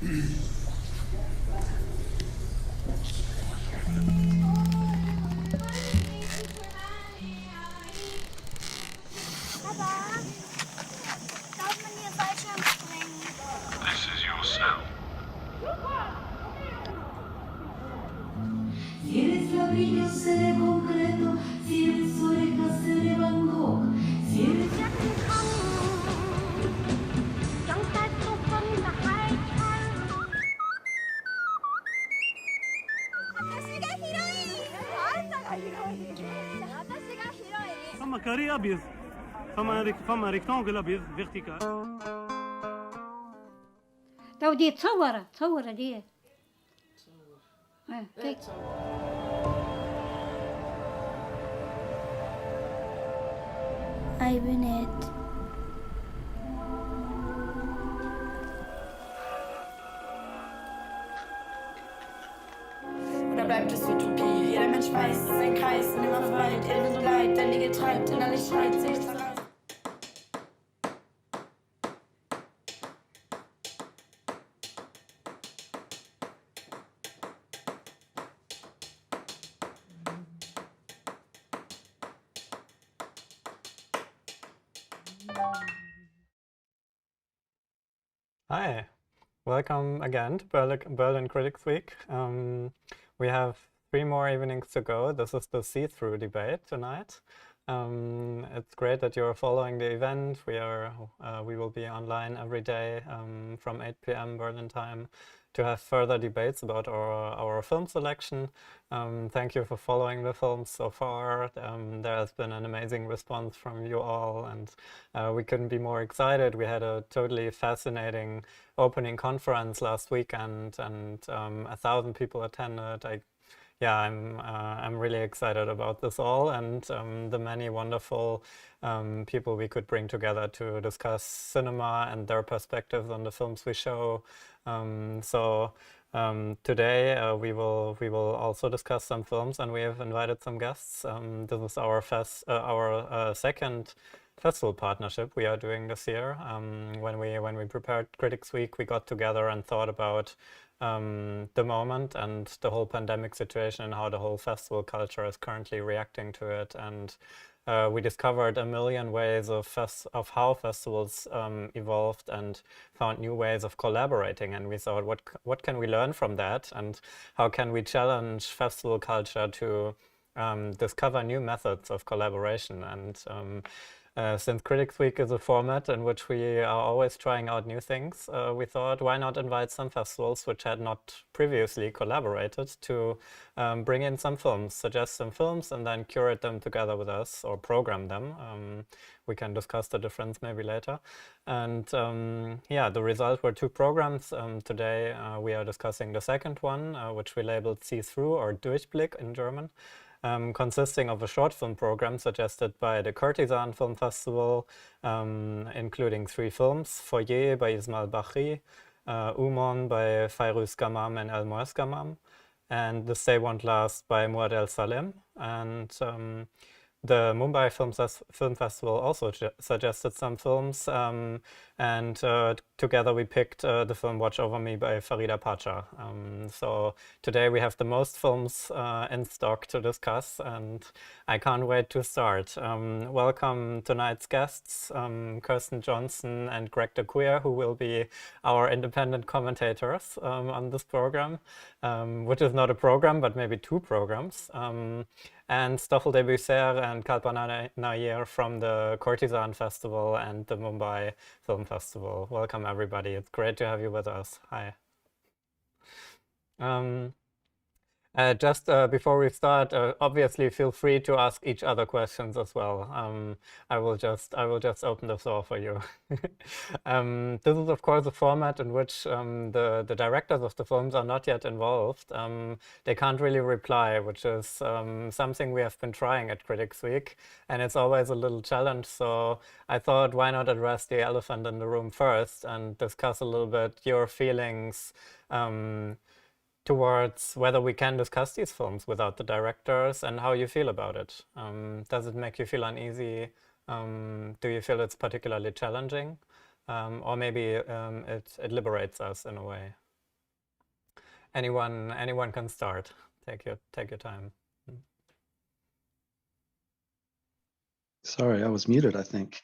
This is your cell. Si eres ladrillo, seré concreto. Si eres oreja, seré Van Gogh. Si eres... فما كاري ابيض فما ريكتانجل ابيض فيرتيكال. تو دي تصور دي كيك أي بنات Oder bleibt es Utopie? Jeder Mensch weiß, es ist ein Kreis, nimmer verweilt, Elend und Leid, der Liege treibt, innerlich schreit, sich zerreißt. Hi, welcome again to Berlin Critics Week. We have 3 more evenings to go. This is the see-through debate tonight. It's great that you're following the event. We will be online every day from 8 p.m. Berlin time to have further debates about our film selection. Thank you for following the films so far. There has been an amazing response from you all, and we couldn't be more excited. We had a totally fascinating opening conference last weekend, and 1,000 people attended. I'm really excited about this all, and the many wonderful people we could bring together to discuss cinema and their perspectives on the films we show. Today we will also discuss some films, and we have invited some guests. This is our second festival partnership we are doing this year. When we prepared Critics Week, we got together and thought about the moment and the whole pandemic situation and how the whole festival culture is currently reacting to it. And we discovered a million ways of how festivals evolved and found new ways of collaborating. And we thought, what can we learn from that? And how can we challenge festival culture to discover new methods of collaboration? And since Critics Week is a format in which we are always trying out new things, we thought, why not invite some festivals which had not previously collaborated to bring in some films, suggest some films, and then curate them together with us or program them. We can discuss the difference maybe later. And the result were 2 programs. Today we are discussing the second one, which we labeled See-Through or Durchblick in German. Consisting of a short film program suggested by the Courtisane Film Festival, including 3 films: Foyer by Ismail Bachri, Umon by Fairuz Gamam and El Moez Gamam, and The Stay Won't Last by Muad El Salem. And the Mumbai Film Festival also suggested some films, and together we picked the film Watch Over Me by Farida Pacha. So today we have the most films in stock to discuss, and I can't wait to start. Welcome tonight's guests, Kirsten Johnson and Greg de Cuir, who will be our independent commentators on this program, which is not a program, but maybe 2 programs. And Stoffel Debuysere and Kalpana Nair from the Courtisane Festival and the Mumbai Film Festival. Welcome everybody, it's great to have you with us. Hi. Just before we start, obviously feel free to ask each other questions as well. I will just open the floor for you. This is of course a format in which the directors of the films are not yet involved. They can't really reply, which is something we have been trying at Critics Week, and it's always a little challenge. So I thought, why not address the elephant in the room first and discuss a little bit your feelings towards whether we can discuss these films without the directors and how you feel about it. Does it make you feel uneasy? Do you feel it's particularly challenging? Or maybe it liberates us in a way? anyone can start. Take your time. Sorry, I was muted, I think.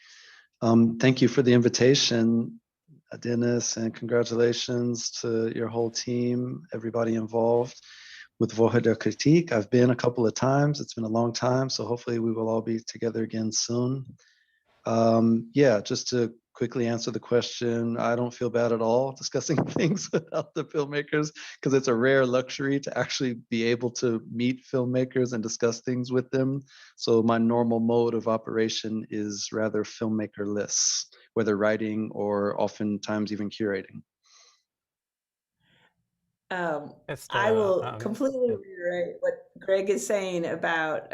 Thank you for the invitation, Dennis, and congratulations to your whole team, everybody involved with Woche der Kritik. I've been a couple of times. It's been a long time, so hopefully we will all be together again soon. Yeah, just to quickly answer the question, I don't feel bad at all discussing things without the filmmakers, because it's a rare luxury to actually be able to meet filmmakers and discuss things with them. So my normal mode of operation is rather filmmaker-less, whether writing or oftentimes even curating. I will completely reiterate what Greg is saying about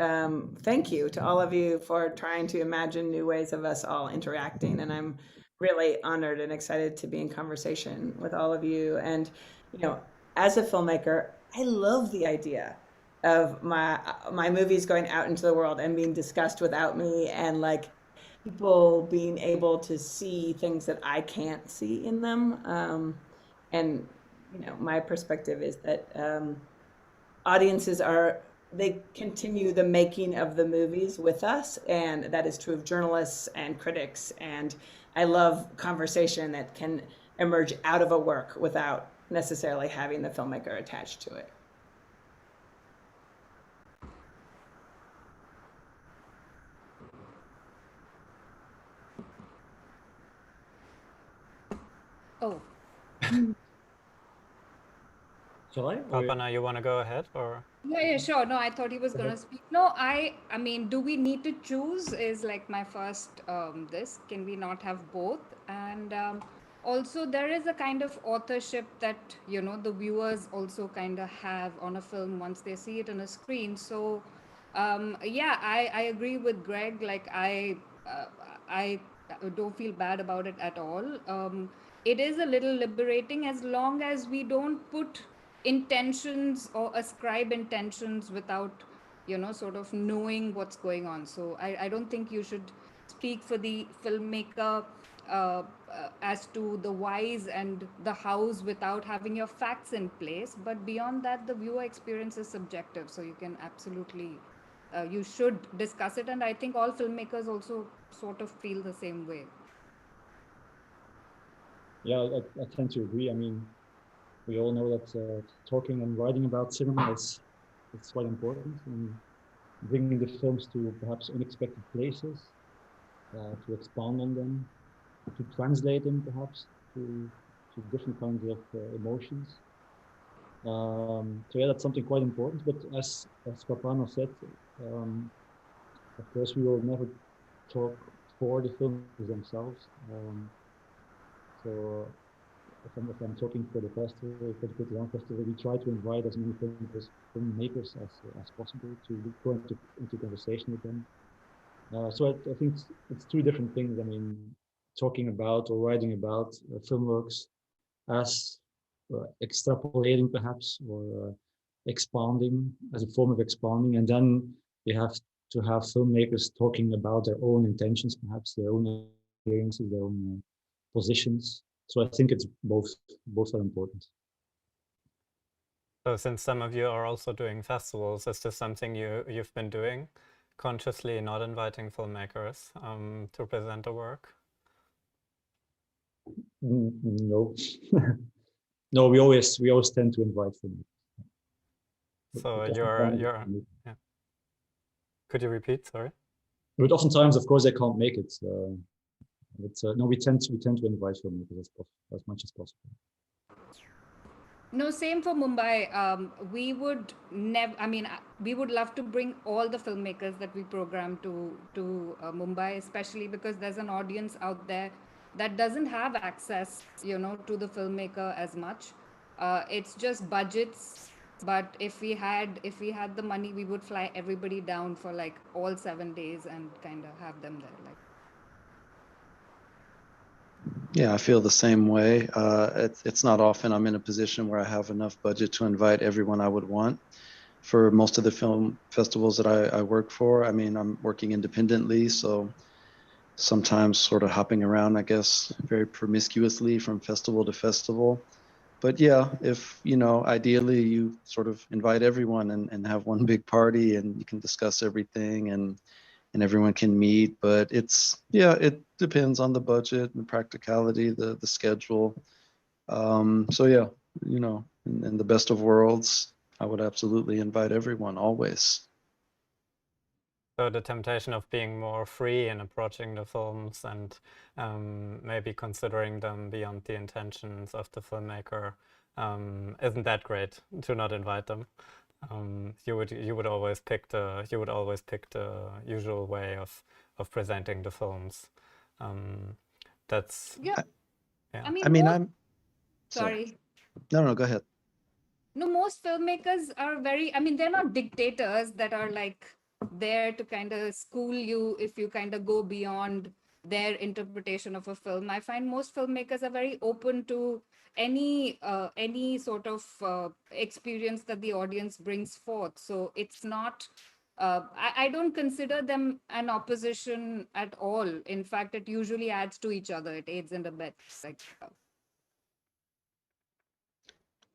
thank you to all of you for trying to imagine new ways of us all interacting. And I'm really honored and excited to be in conversation with all of you. And, you know, as a filmmaker, I love the idea of my movies going out into the world and being discussed without me, and like people being able to see things that I can't see in them. And you know, my perspective is that audiences they continue the making of the movies with us, and that is true of journalists and critics. And I love conversation that can emerge out of a work without necessarily having the filmmaker attached to it. Oh. Shall I? Kalpana, you want to go ahead, or? Yeah, sure. No, I thought he was going to speak. No, I mean, do we need to choose is like my first this. Can we not have both? And also there is a kind of authorship that, you know, the viewers also kind of have on a film once they see it on a screen. So yeah, I agree with Greg. Like I don't feel bad about it at all. It is a little liberating as long as we don't put intentions or ascribe intentions without, you know, sort of knowing what's going on. So I don't think you should speak for the filmmaker as to the whys and the hows without having your facts in place. But beyond that, the viewer experience is subjective. So you can absolutely, you should discuss it. And I think all filmmakers also sort of feel the same way. Yeah, I tend to agree. I mean, we all know that talking and writing about cinema is quite important, and bringing the films to perhaps unexpected places, to expand on them, to translate them perhaps to different kinds of emotions. So yeah, that's something quite important. But as Kalpana said, of course, we will never talk for the films themselves. So if I'm talking for the festival, for the Courtisane Festival, we try to invite as many filmmakers as possible to go into conversation with them. So I think it's two different things. I mean, talking about or writing about film works as extrapolating perhaps, or expanding as a form of expanding, and then you have to have filmmakers talking about their own intentions, perhaps their own experiences, their own positions. So I think it's both are important. So since some of you are also doing festivals, is this something you've been doing, consciously not inviting filmmakers to present a work? No. No, we always tend to invite filmmakers. So you're yeah. Could you repeat? Sorry. But oftentimes, of course, they can't make it. But no, we tend to invite filmmakers as much as possible. No, same for Mumbai. We would never. I mean, we would love to bring all the filmmakers that we program to Mumbai, especially because there's an audience out there that doesn't have access, you know, to the filmmaker as much. It's just budgets. But if we had the money, we would fly everybody down for like all 7 days and kind of have them there. Like. Yeah, I feel the same way. It's not often I'm in a position where I have enough budget to invite everyone I would want. For most of the film festivals that I work for, I mean, I'm working independently, so sometimes sort of hopping around, I guess, very promiscuously from festival to festival. but yeah, if, ideally you sort of invite everyone and have one big party and you can discuss everything and everyone can meet, but it depends on the budget and practicality, the schedule. So yeah, in the best of worlds, I would absolutely invite everyone always. So the temptation of being more free in approaching the films and maybe considering them beyond the intentions of the filmmaker isn't that great to not invite them. You would always pick the usual way of presenting the films. That's Yeah. yeah. I mean, I'm sorry. No, go ahead. No, most filmmakers are they're not dictators that are like there to kind of school you if you kind of go beyond their interpretation of a film. I find most filmmakers are very open to any sort of experience that the audience brings forth. So it's not, I don't consider them an opposition at all. In fact, it usually adds to each other. It aids and abets.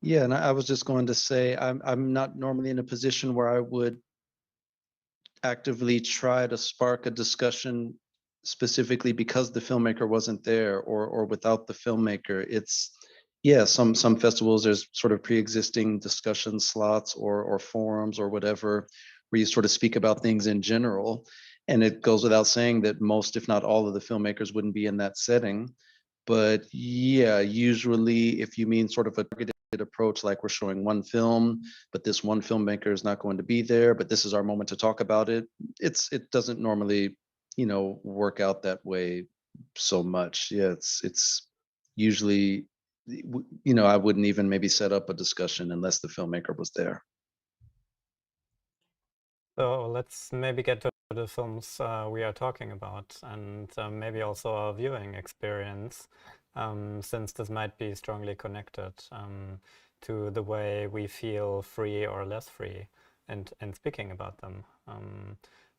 Yeah, and I was just going to say I'm not normally in a position where I would actively try to spark a discussion specifically because the filmmaker wasn't there or without the filmmaker. It's some festivals there's sort of pre-existing discussion slots or forums or whatever where you sort of speak about things in general, and it goes without saying that most if not all of the filmmakers wouldn't be in that setting. But yeah, usually if you mean sort of a targeted approach, like we're showing one film, but this one filmmaker is not going to be there, but this is our moment to talk about it. It doesn't normally, work out that way so much. Yeah, it's usually, I wouldn't even maybe set up a discussion unless the filmmaker was there. So let's maybe get to the films we are talking about, and maybe also our viewing experience, since this might be strongly connected to the way we feel free or less free and speaking about them.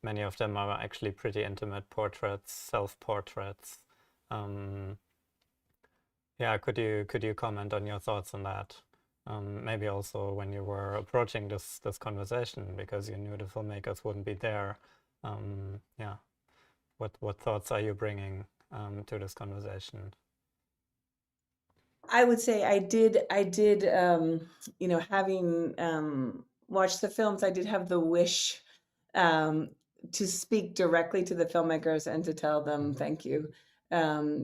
Many of them are actually pretty intimate portraits, self-portraits. Yeah, could you comment on your thoughts on that? Maybe also when you were approaching this conversation, because you knew the filmmakers wouldn't be there. Yeah, what thoughts are you bringing to this conversation? I would say I did, having watched the films, I did have the wish to speak directly to the filmmakers and to tell them thank you,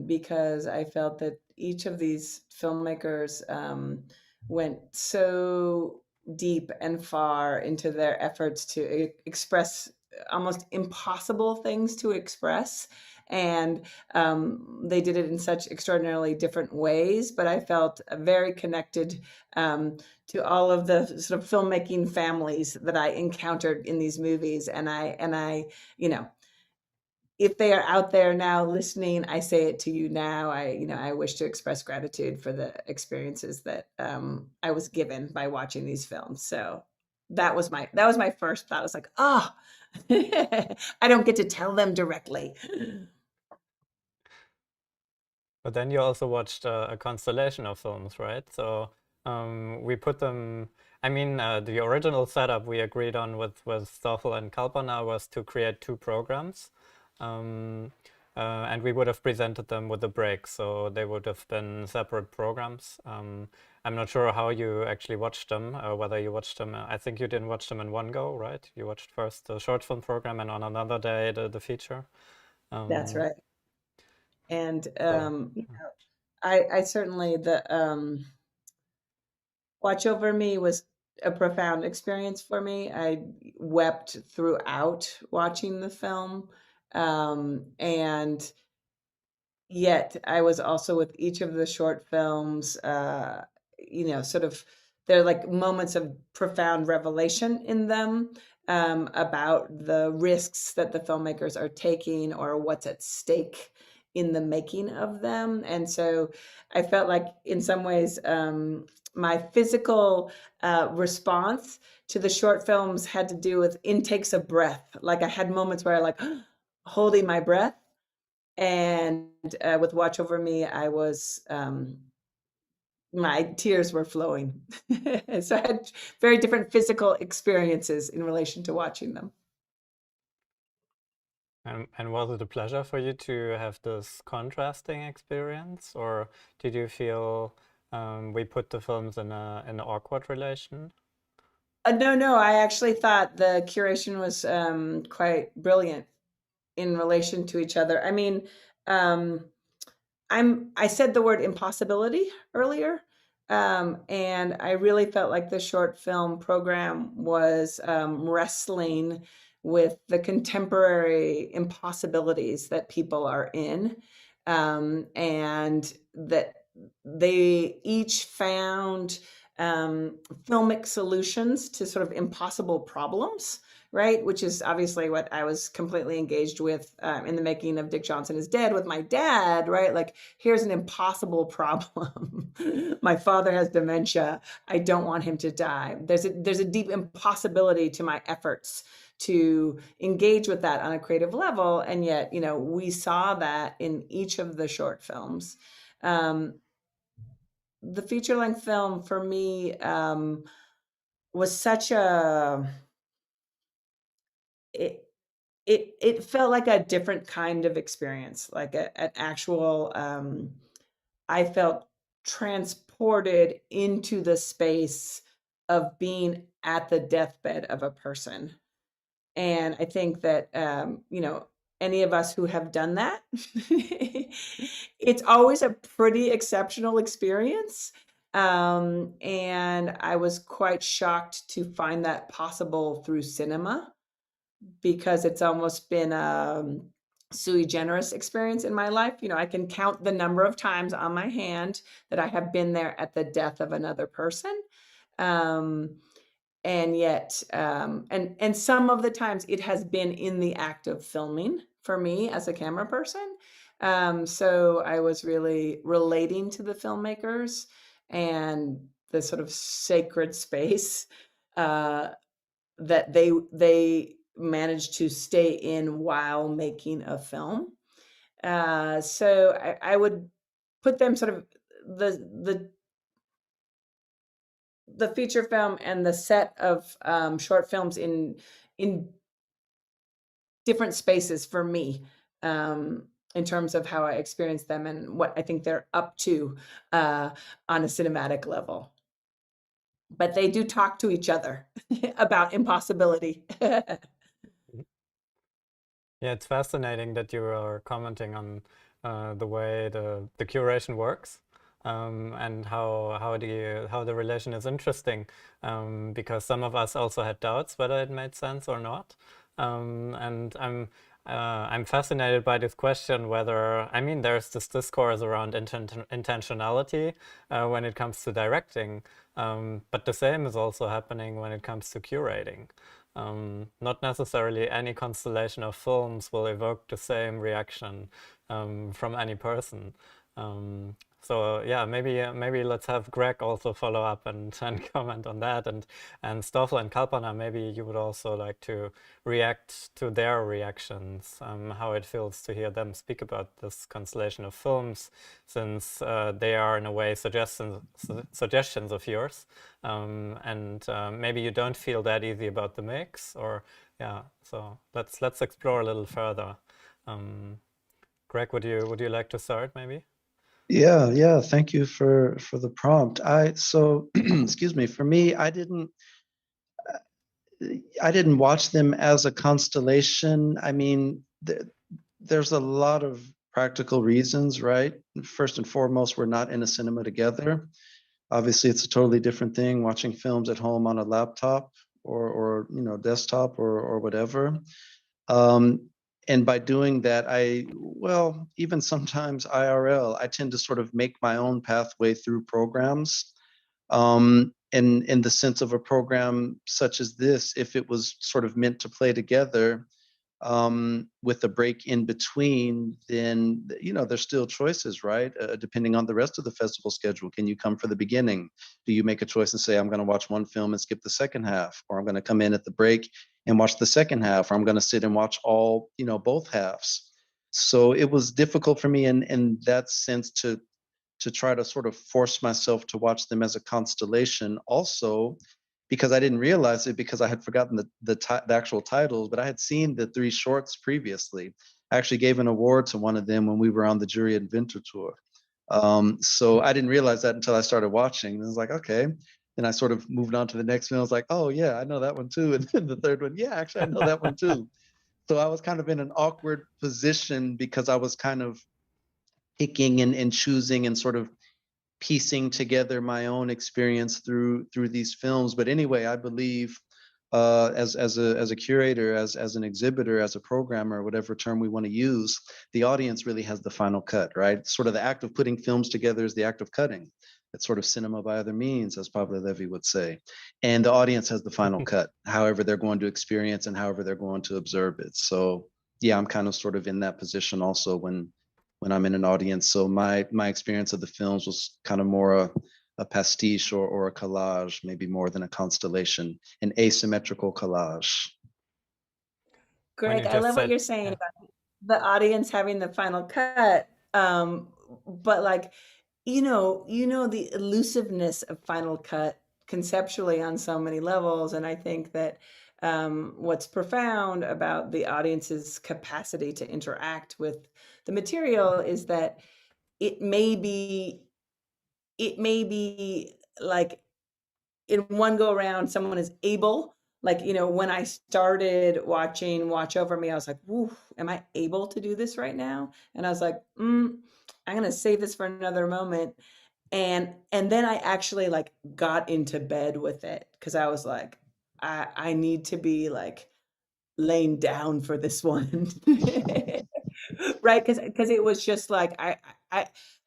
because I felt that each of these filmmakers went so deep and far into their efforts to express almost impossible things to express. And they did it in such extraordinarily different ways, but I felt very connected to all of the sort of filmmaking families that I encountered in these movies. And I, if they are out there now listening, I say it to you now. I wish to express gratitude for the experiences that I was given by watching these films. So that was my first thought. I was like, oh, I don't get to tell them directly. But then you also watched a constellation of films, right? So we put them. I mean, the original setup we agreed on with Stoffel and Kalpana was to create two programs. And we would have presented them with a break, so they would have been separate programs. I'm not sure how you actually watched them, whether you watched them. I think you didn't watch them in one go, right? You watched first the short film program and on another day the feature. That's right. And I certainly, the Watch Over Me was a profound experience for me. I wept throughout watching the film. And yet I was also with each of the short films, sort of, they're like moments of profound revelation in them, about the risks that the filmmakers are taking or what's at stake in the making of them. And so I felt like in some ways, my physical response to the short films had to do with intakes of breath. Like I had moments where I like holding my breath. And with Watch Over Me, I was my tears were flowing. So I had very different physical experiences in relation to watching them. And was it a pleasure for you to have this contrasting experience, or did you feel we put the films in an awkward relation? No, I actually thought the curation was quite brilliant in relation to each other. I mean, I said the word impossibility earlier, and I really felt like the short film program was wrestling with the contemporary impossibilities that people are in, and that they each found filmic solutions to sort of impossible problems, right? Which is obviously what I was completely engaged with in the making of Dick Johnson is Dead with my dad, right? Like, here's an impossible problem. My father has dementia. I don't want him to die. There's a deep impossibility to my efforts to engage with that on a creative level. And yet, we saw that in each of the short films. The feature-length film for me was such a it felt like a different kind of experience, like an actual I felt transported into the space of being at the deathbed of a person. And I think that any of us who have done that, it's always a pretty exceptional experience. And I was quite shocked to find that possible through cinema, because it's almost been a sui generis experience in my life. I can count the number of times on my hand that I have been there at the death of another person. And yet, and some of the times it has been in the act of filming for me as a camera person. So I was really relating to the filmmakers and the sort of sacred space that they managed to stay in while making a film. So I would put them sort of the feature film and the set of short films in different spaces for me, in terms of how I experience them and what I think they're up to on a cinematic level. But they do talk to each other about impossibility. Yeah, it's fascinating that you are commenting on the way the curation works. And how the relation is interesting, because some of us also had doubts whether it made sense or not. And I'm fascinated by this question whether, there's this discourse around intentionality when it comes to directing, but the same is also happening when it comes to curating. Not necessarily any constellation of films will evoke the same reaction from any person. So yeah, maybe let's have Greg also follow up and comment on that, and Stoffel and Kalpana, maybe you would also like to react to their reactions, how it feels to hear them speak about this constellation of films, since they are in a way suggestions of yours, and maybe you don't feel that easy about the mix, or yeah. So let's explore a little further. Greg, would you like to start maybe? Yeah. Thank you for the prompt. So excuse me. For me, I didn't watch them as a constellation. There's a lot of practical reasons, right? First and foremost, we're not in a cinema together. Obviously, it's a totally different thing watching films at home on a laptop or desktop or whatever. And by doing that, even sometimes IRL, I tend to sort of make my own pathway through programs. In the sense of a program such as this, if it was sort of meant to play together with a break in between, then there's still choices, right? Depending on the rest of the festival schedule. Can you come for the beginning? Do you make a choice and say, I'm going to watch one film and skip the second half, or I'm going to come in at the break and watch the second half, or I'm going to sit and watch all, both halves? So it was difficult for me in that sense to to try to sort of force myself to watch them as a constellation. Also, because I didn't realize it because I had forgotten the actual titles, but I had seen the 3 shorts previously. I actually gave an award to one of them when we were on the Jury Inventor tour. So I didn't realize that until I started watching. And I was like, okay. Then I sort of moved on to the next one. I was like, oh yeah, I know that one too. And then the third one, yeah, actually I know that one too. So I was kind of in an awkward position because I was kind of picking and choosing and sort of piecing together my own experience through these films. But anyway, I believe as a curator, as an exhibitor, as a programmer, whatever term we want to use, the audience really has the final cut, right? Sort of the act of putting films together is the act of cutting. It's sort of cinema by other means, as Pablo Levy would say. And the audience has the final cut, however they're going to experience and however they're going to observe it. So yeah, I'm kind of sort of in that position also when I'm in an audience. So my experience of the films was kind of more a pastiche or a collage, maybe more than a constellation, an asymmetrical collage. Greg, I love what you're saying about the audience having the final cut. But like, you know, the elusiveness of final cut conceptually on so many levels. And I think that what's profound about the audience's capacity to interact with the material is that it may be like in one go around, someone is able, like, you know, when I started watching Watch Over Me, I was like, woo, am I able to do this right now? And I was like, I'm gonna save this for another moment. And then I actually like got into bed with it because I was like, I need to be like laying down for this one. Right, because it was just like I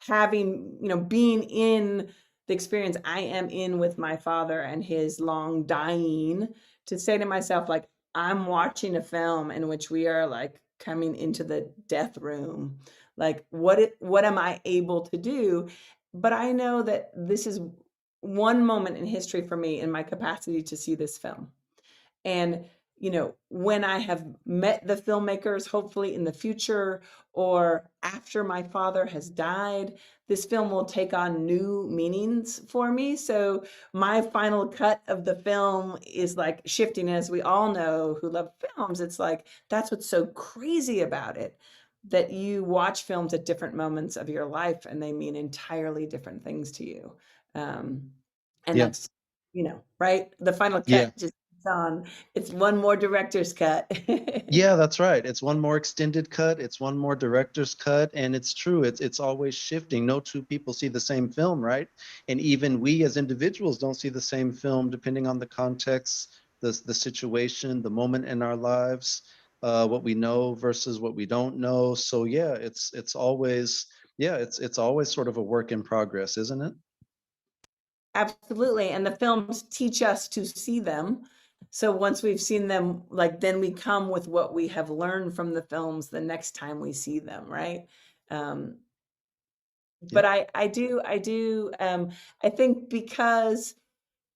having, you know, being in the experience I am in with my father and his long dying, to say to myself, like, I'm watching a film in which we are like coming into the death room. Like, what am I able to do? But I know that this is one moment in history for me in my capacity to see this film. And, you know, when I have met the filmmakers, hopefully in the future or after my father has died, this film will take on new meanings for me. So my final cut of the film is like shifting, as we all know who love films. It's like, that's what's so crazy about it, that you watch films at different moments of your life and they mean entirely different things to you. And that's, you know, right? The final cut just on. It's one more director's cut. Yeah, that's right. It's one more extended cut. It's one more director's cut. And it's true. It's always shifting. No two people see the same film, right? And even we as individuals don't see the same film depending on the context, the situation, the moment in our lives, what we know versus what we don't know. So yeah, it's always sort of a work in progress, isn't it? Absolutely. And the films teach us to see them. So once we've seen them, like, then we come with what we have learned from the films the next time we see them, right? But I think because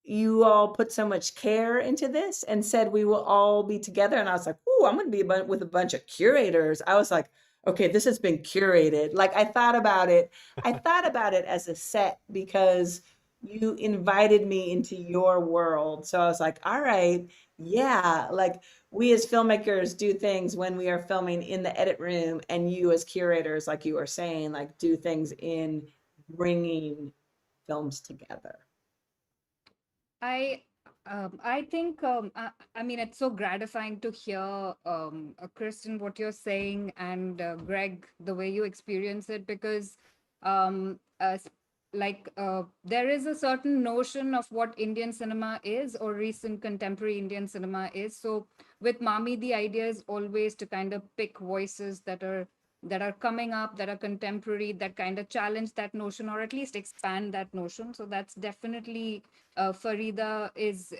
you all put so much care into this and said we will all be together, and I was like, "Ooh, I'm going to be with a bunch of curators." I was like, "Okay, this has been curated." Like, I thought about it as a set because you invited me into your world. So I was like, all right, yeah, like, we as filmmakers do things when we are filming in the edit room, and you as curators, like you were saying, like, do things in bringing films together. I think I mean, it's so gratifying to hear Kirsten, what you're saying, and Greg, the way you experience it, because um, uh, s- there is a certain notion of what Indian cinema is, or recent contemporary Indian cinema is. So with Mami, the idea is always to kind of pick voices that are coming up, that are contemporary, that kind of challenge that notion, or at least expand that notion. So that's definitely Farida is,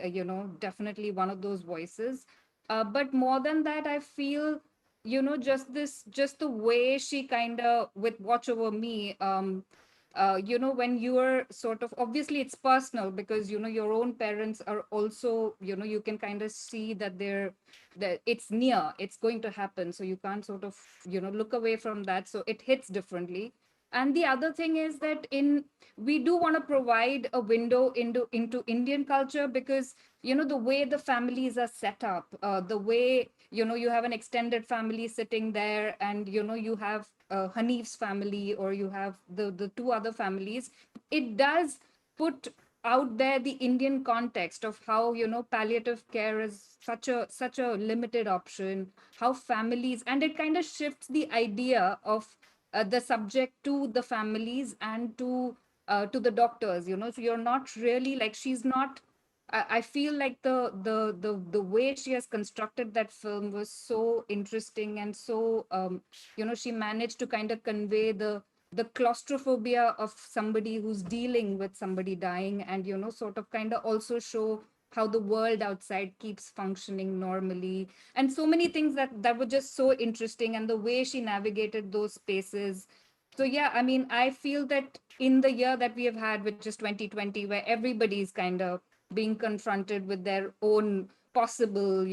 definitely one of those voices. But more than that, I feel, just the way she kind of, with Watch Over Me, when you are sort of, obviously it's personal because, your own parents are also, you can kind of see that that it's near, it's going to happen. So you can't sort of, look away from that. So it hits differently. And the other thing is that we do want to provide a window into Indian culture, because the way the families are set up, the way you have an extended family sitting there, and you have Hanif's family, or you have the two other families. It does put out there the Indian context of how palliative care is such a limited option, how families, and it kind of shifts the idea of the subject to the families and to the doctors. So you're not really like, she's not. I feel like the way she has constructed that film was so interesting, and so she managed to kind of convey the claustrophobia of somebody who's dealing with somebody dying, and sort of kind of also show how the world outside keeps functioning normally, and so many things that were just so interesting, and the way she navigated those spaces. So yeah, I mean, I feel that in the year that we have had, which is 2020, where everybody's kind of being confronted with their own possible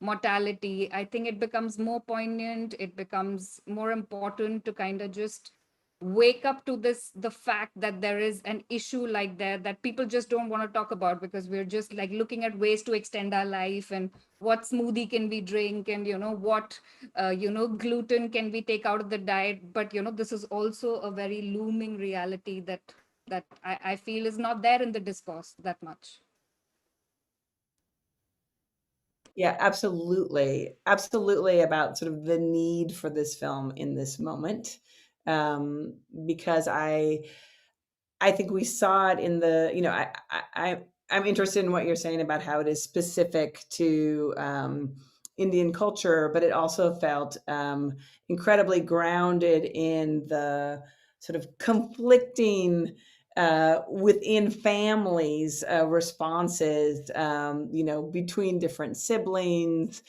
mortality, I think it becomes more poignant, it becomes more important to kind of just wake up to the fact that there is an issue like that people just don't want to talk about, because we're just like looking at ways to extend our life, and what smoothie can we drink, and what gluten can we take out of the diet. But this is also a very looming reality that I feel is not there in the discourse that much. Yeah, absolutely. Absolutely, about sort of the need for this film in this moment. Because I think we saw it in the, I'm interested in what you're saying about how it is specific to Indian culture, but it also felt incredibly grounded in the sort of conflicting within families responses, between different siblings,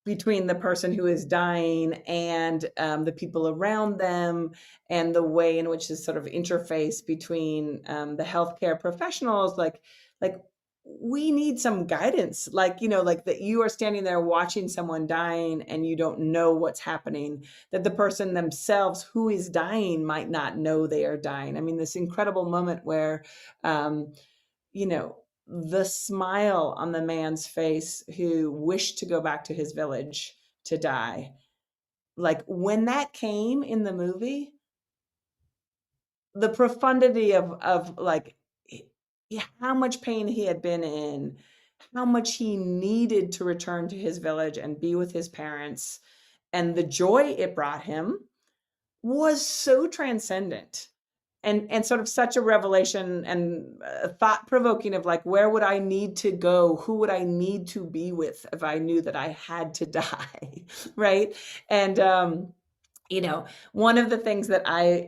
between the person who is dying and the people around them, and the way in which this sort of interface between the healthcare professionals, like we need some guidance, like that you are standing there watching someone dying and you don't know what's happening, that the person themselves who is dying might not know they are dying. I mean, this incredible moment where the smile on the man's face who wished to go back to his village to die, like when that came in the movie, the profundity of like how much pain he had been in, how much he needed to return to his village and be with his parents, and the joy it brought him was so transcendent, and sort of such a revelation, and thought provoking of like, where would I need to go? Who would I need to be with if I knew that I had to die? Right. And, one of the things that I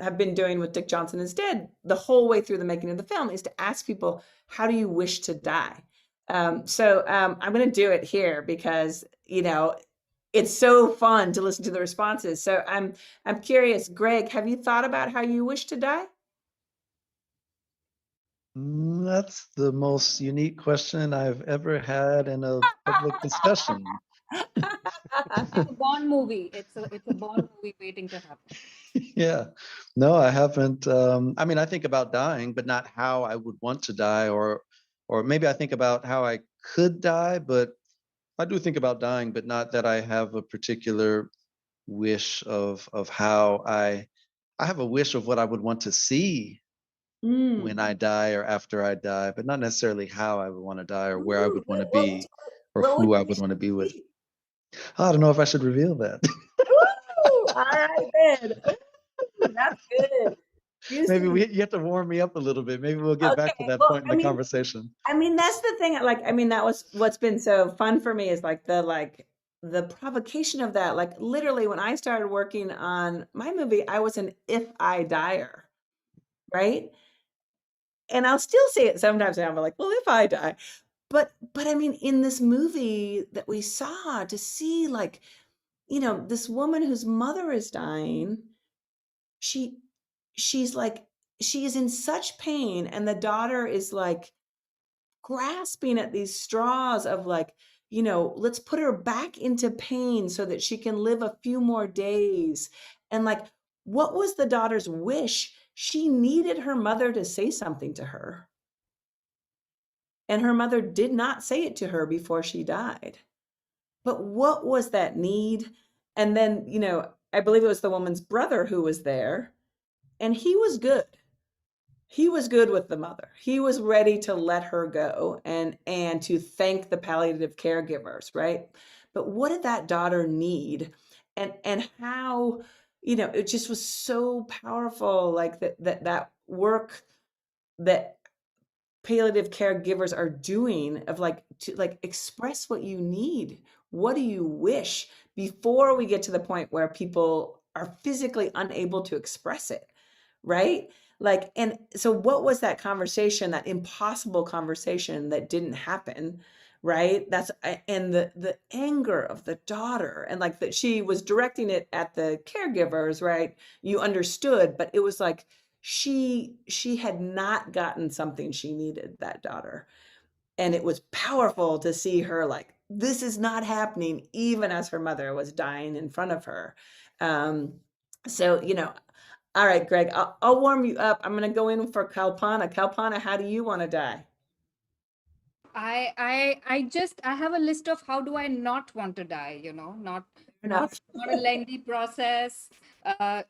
have been doing with Dick Johnson Is Dead the whole way through the making of the film is to ask people, how do you wish to die? So I'm going to do it here because, it's so fun to listen to the responses. So I'm curious, Greg, have you thought about how you wish to die? That's the most unique question I've ever had in a public discussion. It's a Bond movie. It's a Bond movie waiting to happen. Yeah, no, I haven't. I mean, I think about dying, but not how I would want to die, or maybe I think about how I could die, but I do think about dying, but not that I have a particular wish of how I have a wish of what I would want to see when I die or after I die, but not necessarily how I would want to die or where I would want to be or who I would want to be with. I don't know if I should reveal that. Ooh, all right then. Ooh, that's good. Maybe you have to warm me up a little bit. Maybe we'll get back to that point in the conversation. I mean, that's the thing. Like, I mean, that was what's been so fun for me is like the provocation of that. Like, literally, when I started working on my movie, I was an if I dyer, right? And I'll still say it sometimes. And I'm like, well, if I die, but I mean, in this movie that we saw, to see like, this woman whose mother is dying, she's like, she is in such pain, and the daughter is like grasping at these straws of like, let's put her back into pain so that she can live a few more days. And like, what was the daughter's wish? She needed her mother to say something to her. And her mother did not say it to her before she died. But what was that need? And then, I believe it was the woman's brother who was there, and he was good. He was good with the mother. He was ready to let her go and to thank the palliative caregivers, right? But what did that daughter need? And how, it just was so powerful, like that work that palliative caregivers are doing of to express what you need. What do you wish, before we get to the point where people are physically unable to express it, right? And so what was that conversation, that impossible conversation that didn't happen, right? And the anger of the daughter, and that she was directing it at the caregivers, right? You understood, but it was like she had not gotten something she needed, that daughter. And it was powerful to see her this is not happening, even as her mother was dying in front of her. So, all right, Greg, I'll warm you up. I'm going to go in for Kalpana. Kalpana, how do you want to die? I have a list of how do I not want to die, not a lengthy process,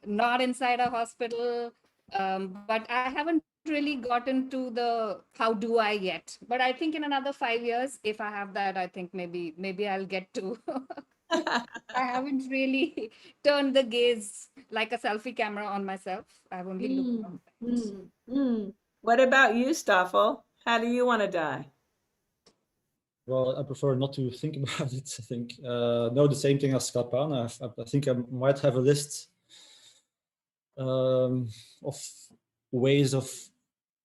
not inside a hospital, but I haven't really gotten to the how do I yet. But I think in another 5 years, if I have that, I think maybe I'll get to. I haven't really turned the gaze like a selfie camera on myself. I've only looked. What about you, Stoffel? How do you want to die? Well, I prefer not to think about it, I think. No, the same thing as Kalpana. I think I might have a list of ways of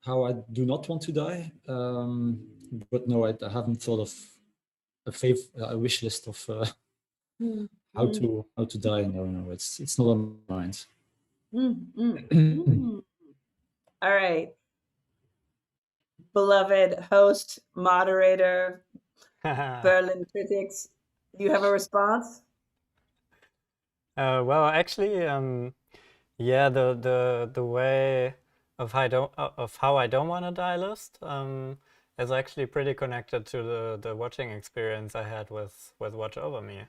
how I do not want to die. But no, I haven't thought of a wish list of how to die. No, it's not on my mind. All right. Beloved host, moderator, Berlin critics, do you have a response? Well, actually, yeah, the way of how I don't want to die list is actually pretty connected to the watching experience I had with Watch Over Me,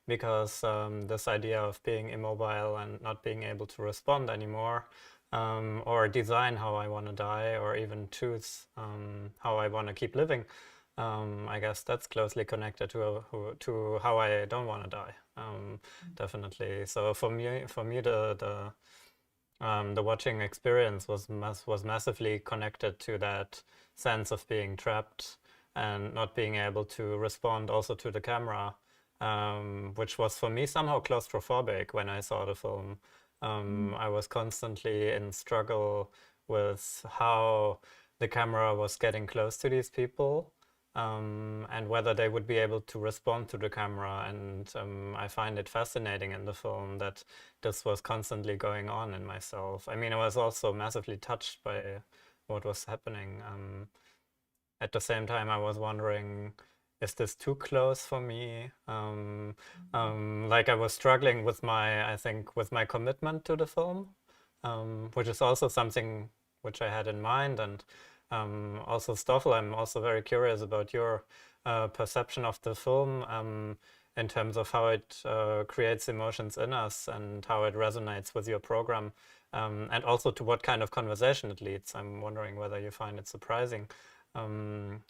because this idea of being immobile and not being able to respond anymore, or design how I want to die, or even choose how I want to keep living. I guess that's closely connected to how I don't want to die. Definitely. So for me, the watching experience was massively connected to that sense of being trapped and not being able to respond also to the camera, which was for me somehow claustrophobic when I saw the film. I was constantly in struggle with how the camera was getting close to these people, and whether they would be able to respond to the camera. And I find it fascinating in the film that this was constantly going on in myself. I mean, I was also massively touched by what was happening. At the same time, I was wondering, is this too close for me? Like I was struggling with I think with my commitment to the film, which is also something which I had in mind. And also, Stoffel, I'm also very curious about your perception of the film in terms of how it creates emotions in us and how it resonates with your program, and also to what kind of conversation it leads. I'm wondering whether you find it surprising. And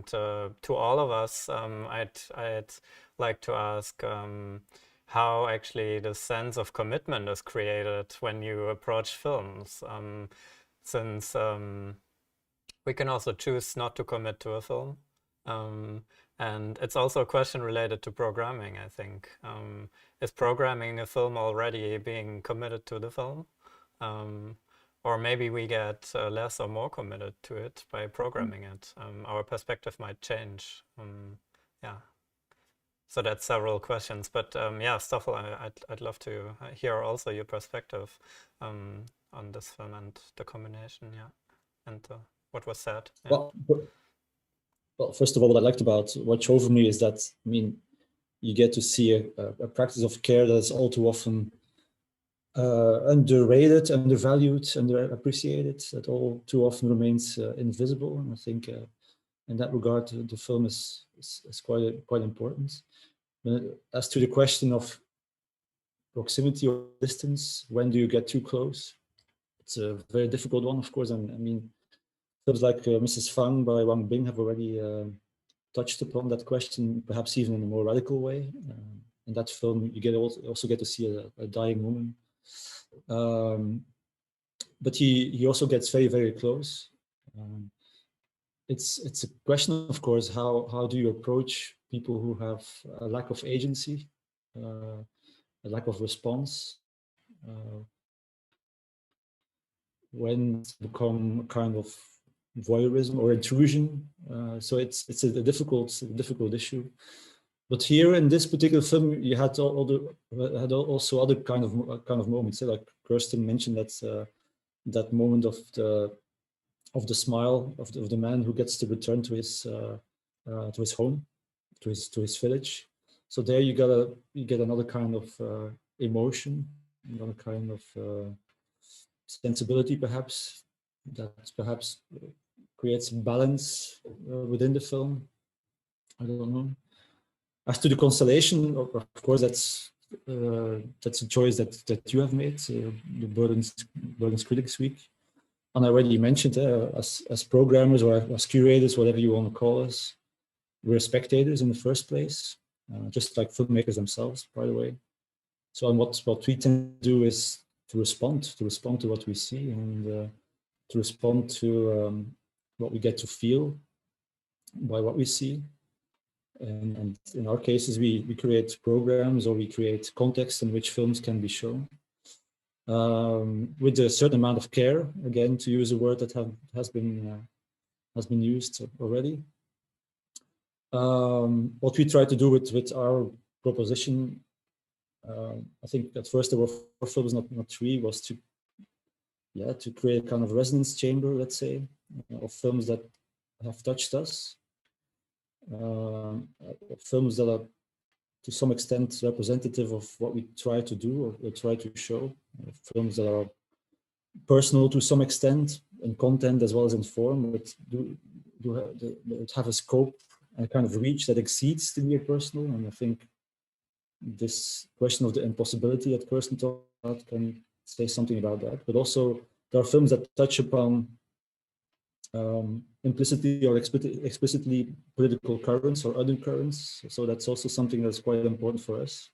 to all of us, I'd like to ask how actually the sense of commitment is created when you approach films, since we can also choose not to commit to a film. And it's also a question related to programming, I think. Is programming a film already being committed to the film? Or maybe we get less or more committed to it by programming it. Our perspective might change. Yeah. So that's several questions. But yeah, Stoffel, I'd love to hear also your perspective on this film and the combination, yeah, and what was said. Yeah. Well, well, first of all, what I liked about Watch Over Me is that, I mean, you get to see a practice of care that is all too often underrated, undervalued, underappreciated, that all too often remains invisible. And I think in that regard, the film is quite important. As to the question of proximity or distance, when do you get too close? It's a very difficult one, of course. And I mean, films like Mrs. Fang by Wang Bing have already touched upon that question, perhaps even in a more radical way. In that film, you also get to see a dying woman. But he also gets very, very close. It's a question, of course, how do you approach people who have a lack of agency, a lack of response, when it's become a kind of voyeurism or intrusion. So it's a difficult issue. But here in this particular film, you had also other kind of moments. Like Kirsten mentioned, that moment of the smile of the man who gets to return to his home, to his village. So there you get another kind of emotion, another kind of sensibility, perhaps that perhaps creates balance within the film. I don't know. As to the constellation, of course, that's a choice that you have made. The Berlin's Critics Week, and I already mentioned as programmers or as curators, whatever you want to call us, we're spectators in the first place, just like filmmakers themselves, by the way. So, and what we tend to do is to respond to what we see, and to respond to what we get to feel by what we see. And in our cases, we create programs or we create contexts in which films can be shown with a certain amount of care. Again, to use a word that has been used already. What we try to do with our proposition, I think at first there were 4 films, not 3, was to create a kind of resonance chamber, let's say, of films that have touched us. Films that are to some extent representative of what we try to do or try to show. Films that are personal to some extent in content as well as in form, but have a scope and a kind of reach that exceeds the mere personal. And I think this question of the impossibility that Kirsten talked about can say something about that. But also there are films that touch upon implicitly or explicitly political currents or undercurrents. So that's also something that's quite important for us.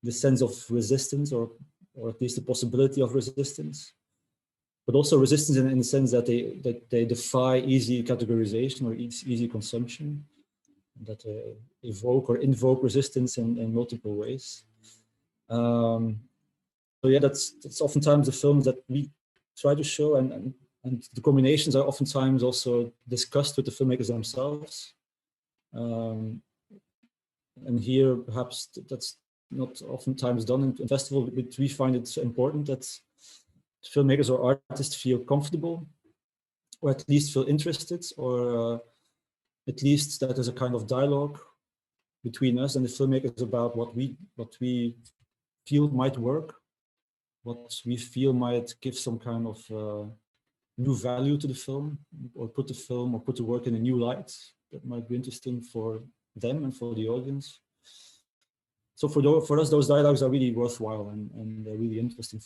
The sense of resistance, or at least the possibility of resistance, but also resistance in the sense that they defy easy categorization or easy consumption, that evoke or invoke resistance in multiple ways. So yeah, that's oftentimes the films that we try to show, and the combinations are oftentimes also discussed with the filmmakers themselves. And here, perhaps that's not oftentimes done in festival, but we find it important that filmmakers or artists feel comfortable, or at least feel interested, or at least that there's a kind of dialogue between us and the filmmakers about what we feel might work, what we feel might give some kind of new value to the film, or put the work in a new light that might be interesting for them and for the audience. So for us, those dialogues are really worthwhile and they're really interesting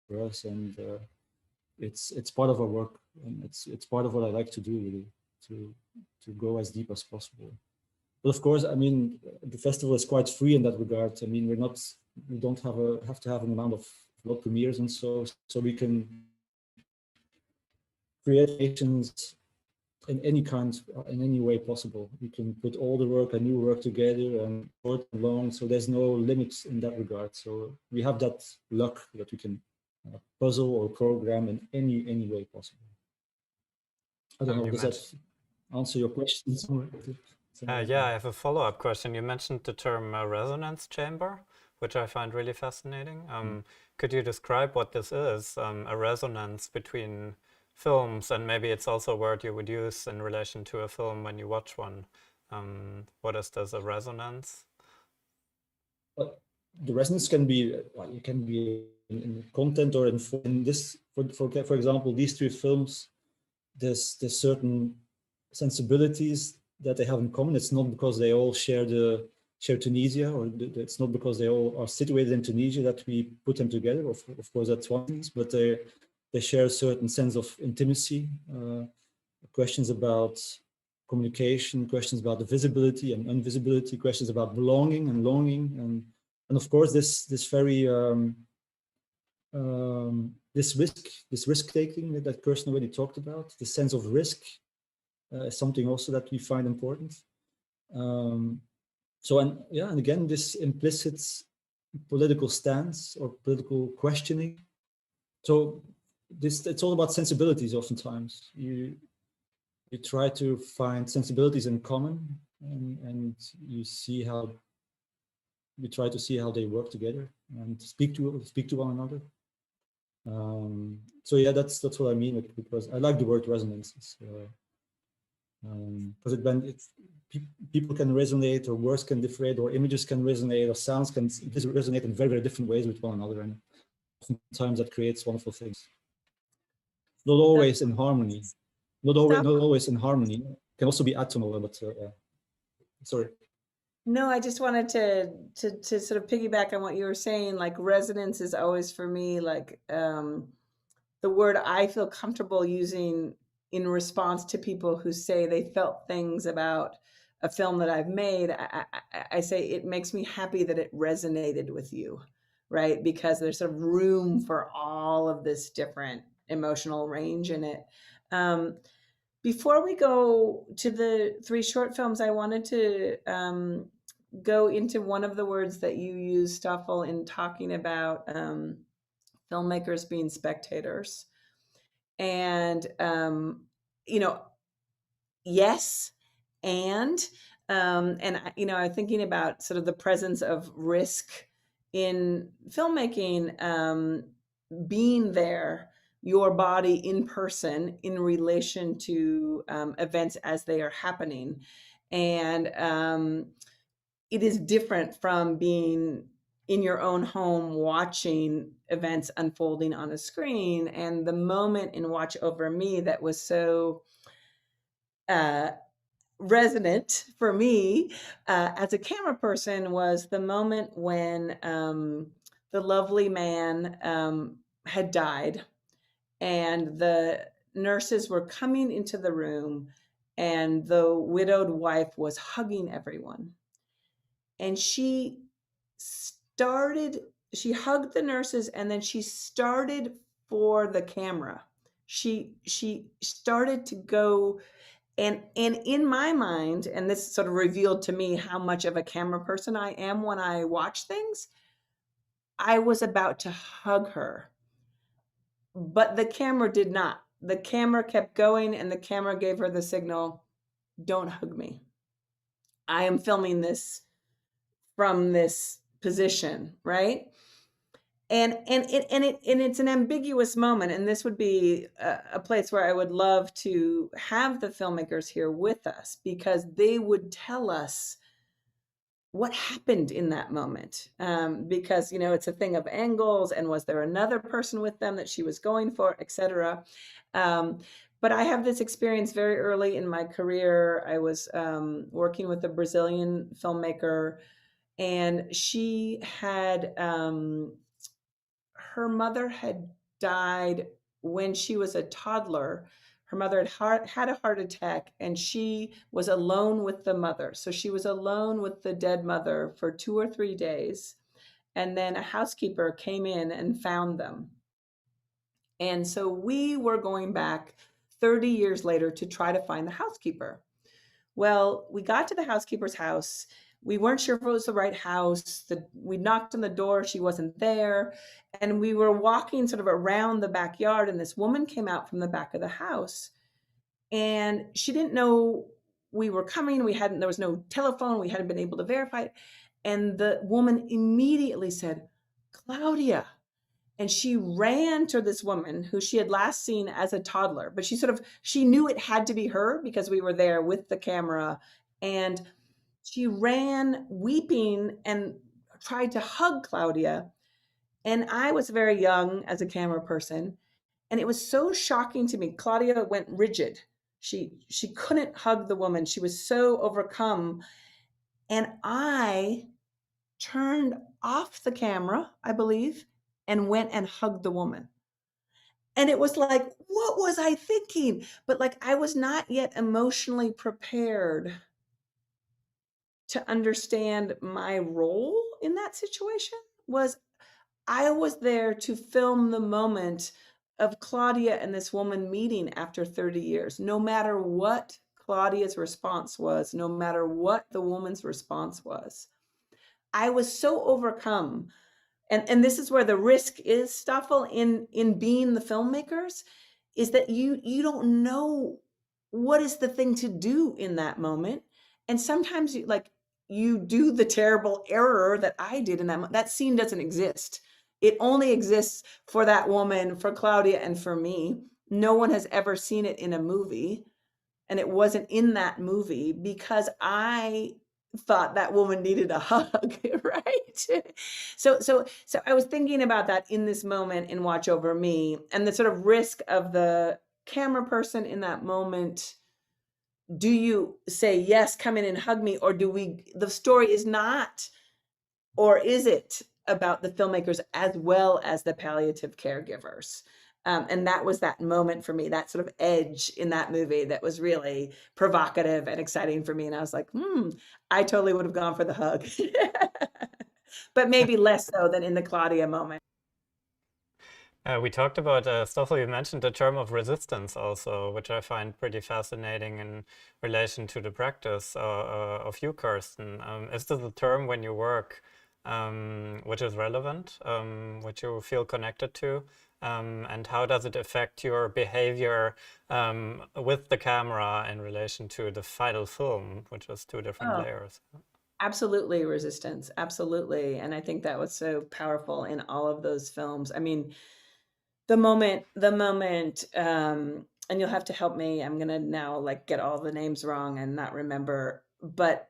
for us, and it's part of our work, and it's part of what I like to do, really, to go as deep as possible. But of course, I mean, the festival is quite free in that regard. I mean, we don't have to have an amount of world premieres and so we can creations in any way possible. We can put all the work and new work together, and short and long, so there's no limits in that regard. So we have that luck that we can puzzle or program in any way possible. I don't know, does that answer your question? Yeah, I have a follow-up question. You mentioned the term resonance chamber, which I find really fascinating. Could you describe what this is, a resonance between films, and maybe it's also a word you would use in relation to a film when you watch one. What is this, a resonance? Well, the resonance can be, it can be in content or in this, for example, these three films, there's certain sensibilities that they have in common. It's not because they all share Tunisia, or it's not because they all are situated in Tunisia that we put them together. Of course, that's one thing, but they share a certain sense of intimacy, questions about communication, questions about the visibility and invisibility, questions about belonging and longing, and of course this very this risk taking that Kirsten already talked about. The sense of risk is something also that we find important. So and again, this implicit political stance or political questioning. So it's all about sensibilities. Oftentimes you try to find sensibilities in common, and you try to see how they work together and speak to one another. So yeah, that's what I mean, because I like the word resonance. Because people can resonate, or words can differentiate, or images can resonate, or sounds can resonate in very, very different ways with one another, and oftentimes that creates wonderful things. Not always in harmony. Not always in harmony. It can also be atonal, but sorry. No, I just wanted to sort of piggyback on what you were saying. Like, resonance is always for me like the word I feel comfortable using in response to people who say they felt things about a film that I've made. I say it makes me happy that it resonated with you, right? Because there's sort of room for all of this different emotional range in it. Before we go to the three short films, I wanted to go into one of the words that you used, Stoffel, in talking about filmmakers being spectators. And, yes, and I'm thinking about sort of the presence of risk in filmmaking, being there, your body in person in relation to events as they are happening. And it is different from being in your own home watching events unfolding on a screen. And the moment in Watch Over Me that was so resonant for me as a camera person was the moment when the lovely man had died, and the nurses were coming into the room, and the widowed wife was hugging everyone. And she hugged the nurses, and then she started for the camera. She started to go, and in my mind, and this sort of revealed to me how much of a camera person I am when I watch things, I was about to hug her. But the camera did not. The camera kept going, and the camera gave her the signal, don't hug me. I am filming this from this position, right? And it's an ambiguous moment, and this would be a place where I would love to have the filmmakers here with us, because they would tell us what happened in that moment, because it's a thing of angles, and was there another person with them that she was going for, etc. But I have this experience very early in my career. I was working with a Brazilian filmmaker, and she had her mother had died when she was a toddler. Her mother had a heart attack, and she was alone with the mother. So she was alone with the dead mother for 2 or 3 days. And then a housekeeper came in and found them. And so we were going back 30 years later to try to find the housekeeper. Well, we got to the housekeeper's house. We weren't sure if it was the right house. We knocked on the door, she wasn't there. And we were walking sort of around the backyard, and this woman came out from the back of the house. And she didn't know we were coming. There was no telephone. We hadn't been able to verify it. And the woman immediately said, Claudia. And she ran to this woman who she had last seen as a toddler, but she knew it had to be her because we were there with the camera. And she ran weeping and tried to hug Claudia. And I was very young as a camera person. And it was so shocking to me. Claudia went rigid. She couldn't hug the woman. She was so overcome. And I turned off the camera, I believe, and went and hugged the woman. And it was like, what was I thinking? But like, I was not yet emotionally prepared to understand my role in that situation. I was there to film the moment of Claudia and this woman meeting after 30 years. No matter what Claudia's response was, no matter what the woman's response was, I was so overcome. And this is where the risk is, Stoffel, in being the filmmakers, is that you don't know what is the thing to do in that moment. And sometimes you do the terrible error that I did in that scene doesn't exist. It only exists for that woman, for Claudia, and for me. No one has ever seen it in a movie. And it wasn't in that movie because I thought that woman needed a hug, right? So I was thinking about that in this moment in Watch Over Me, and the sort of risk of the camera person in that moment. Do you say, yes, come in and hug me? Or the story is not, or is it about the filmmakers as well as the palliative caregivers? And that was that moment for me, that sort of edge in that movie that was really provocative and exciting for me. And I was like, I totally would have gone for the hug. But maybe less so than in the Claudia moment. We talked about, Stoffel, you mentioned the term of resistance also, which I find pretty fascinating in relation to the practice of you, Kirsten. Is this a term when you work which is relevant, which you feel connected to? And how does it affect your behavior with the camera in relation to the final film, which was two different layers? Absolutely, resistance. Absolutely. And I think that was so powerful in all of those films. I mean, the moment, and you'll have to help me, I'm going to now get all the names wrong and not remember, but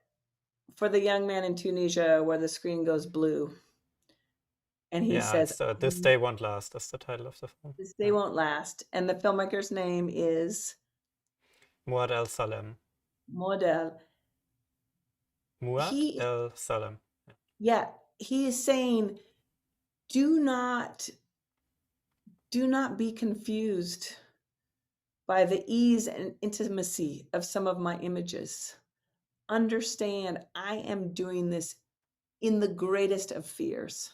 for the young man in Tunisia where the screen goes blue, and he says, This Day Won't Last, that's the title of the film. This Day Won't Last. And the filmmaker's name is? Muad El Salem. Muad El Salem. Yeah, he is saying, do not be confused by the ease and intimacy of some of my images. Understand, I am doing this in the greatest of fears.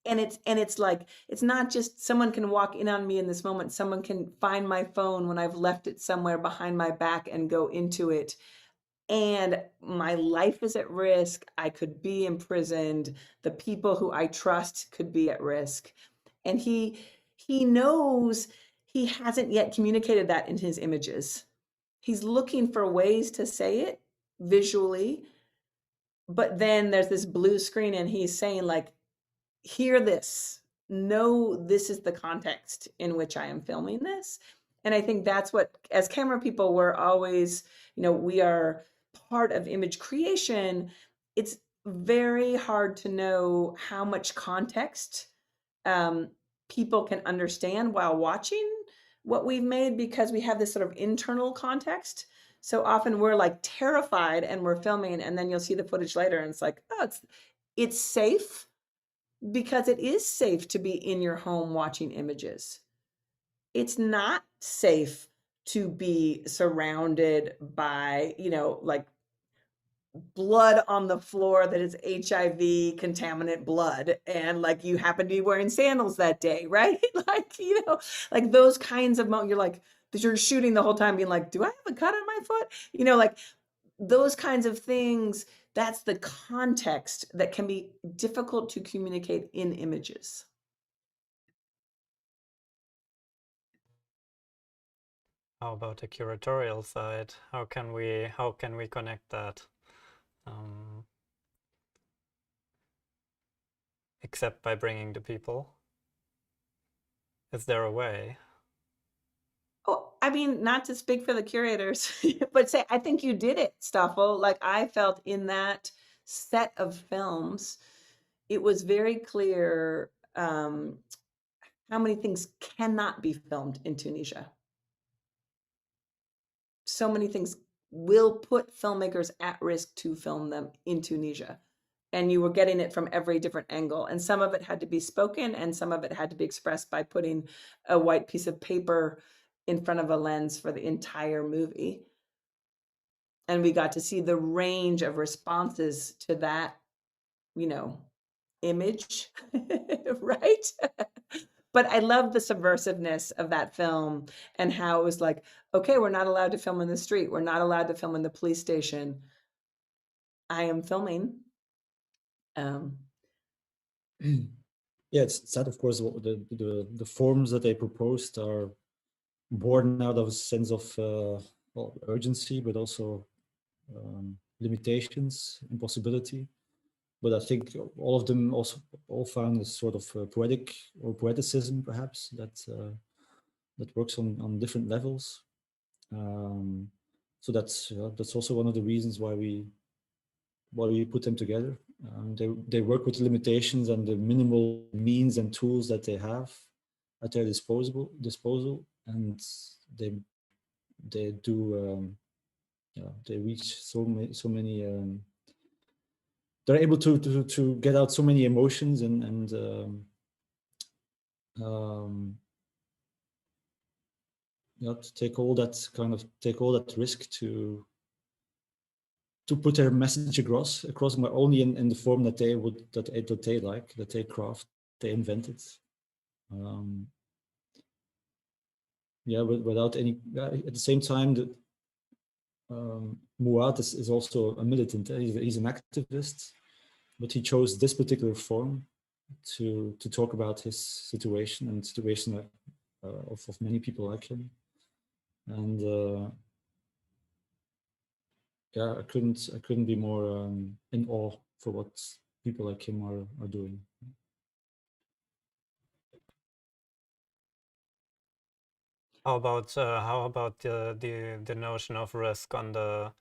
It's like, it's not just someone can walk in on me in this moment. Someone can find my phone when I've left it somewhere behind my back and go into it. And my life is at risk. I could be imprisoned. The people who I trust could be at risk. And he knows he hasn't yet communicated that in his images. He's looking for ways to say it visually. But then there's this blue screen and he's saying, hear this. Know this is the context in which I am filming this. And I think that's what, as camera people, we're always, we are part of image creation. It's very hard to know how much context people can understand while watching what we've made, because we have this sort of internal context. So often we're terrified and we're filming, and then you'll see the footage later and it's like, oh, it's safe, because it is safe to be in your home watching images. It's not safe to be surrounded by, blood on the floor that is HIV contaminant blood, and you happen to be wearing sandals that day, right? Those kinds of moments, you're shooting the whole time being do I have a cut on my foot? Those kinds of things, that's the context that can be difficult to communicate in images. How about the curatorial side? How can we connect that? except by bringing the people? Is there a way? Oh, I mean, not to speak for the curators, but say, I think you did it, Stoffel. Like, I felt in that set of films, it was very clear how many things cannot be filmed in Tunisia. So many things will put filmmakers at risk to film them in Tunisia. And you were getting it from every different angle. And some of it had to be spoken, and some of it had to be expressed by putting a white piece of paper in front of a lens for the entire movie. And we got to see the range of responses to that, image, right? But I love the subversiveness of that film and how it was like, okay, we're not allowed to film in the street. We're not allowed to film in the police station. I am filming. Yeah, it's that, of course, the forms that they proposed are born out of a sense of urgency, but also limitations, impossibility. But I think all of them also all found a sort of poetic or poeticism, perhaps, that works on different levels. So that's also one of the reasons why we put them together. They work with the limitations and the minimal means and tools that they have at their disposal, and they do they reach so many. They're able to get out so many emotions and to take all that risk to put their message across but only in the form that they like, that they craft, they invented. But without any at the same time that Muad is also a militant. He's an activist, but he chose this particular form to talk about his situation and situation of many people like him. And I couldn't be more in awe for what people like him are doing. How about the notion of risk on the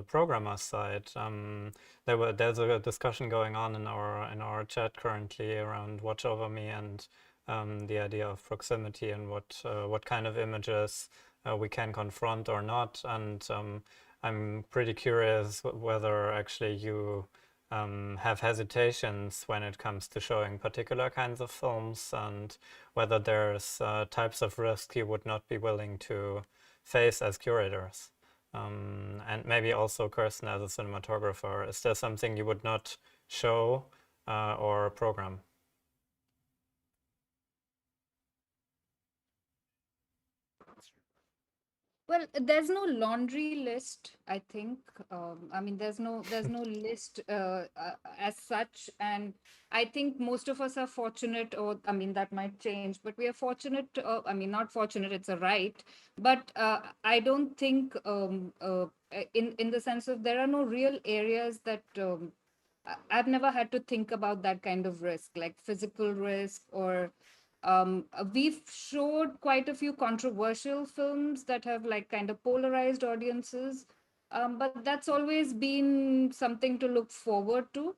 programmer side? There's a discussion going on in our chat currently around Watch Over Me and the idea of proximity and what kind of images we can confront or not. And I'm pretty curious whether actually you have hesitations when it comes to showing particular kinds of films, and whether there's types of risk you would not be willing to face as curators. And maybe also Kirsten as a cinematographer, is there something you would not show or program? Well, there's no laundry list, I think. I mean, there's no list as such, and I think most of us are fortunate, or I mean, that might change, but we are fortunate. I mean, not fortunate; it's a right. But I don't think, in the sense of there are no real areas that I've never had to think about that kind of risk, like physical risk or. We've showed quite a few controversial films that have like kind of polarized audiences, but that's always been something to look forward to.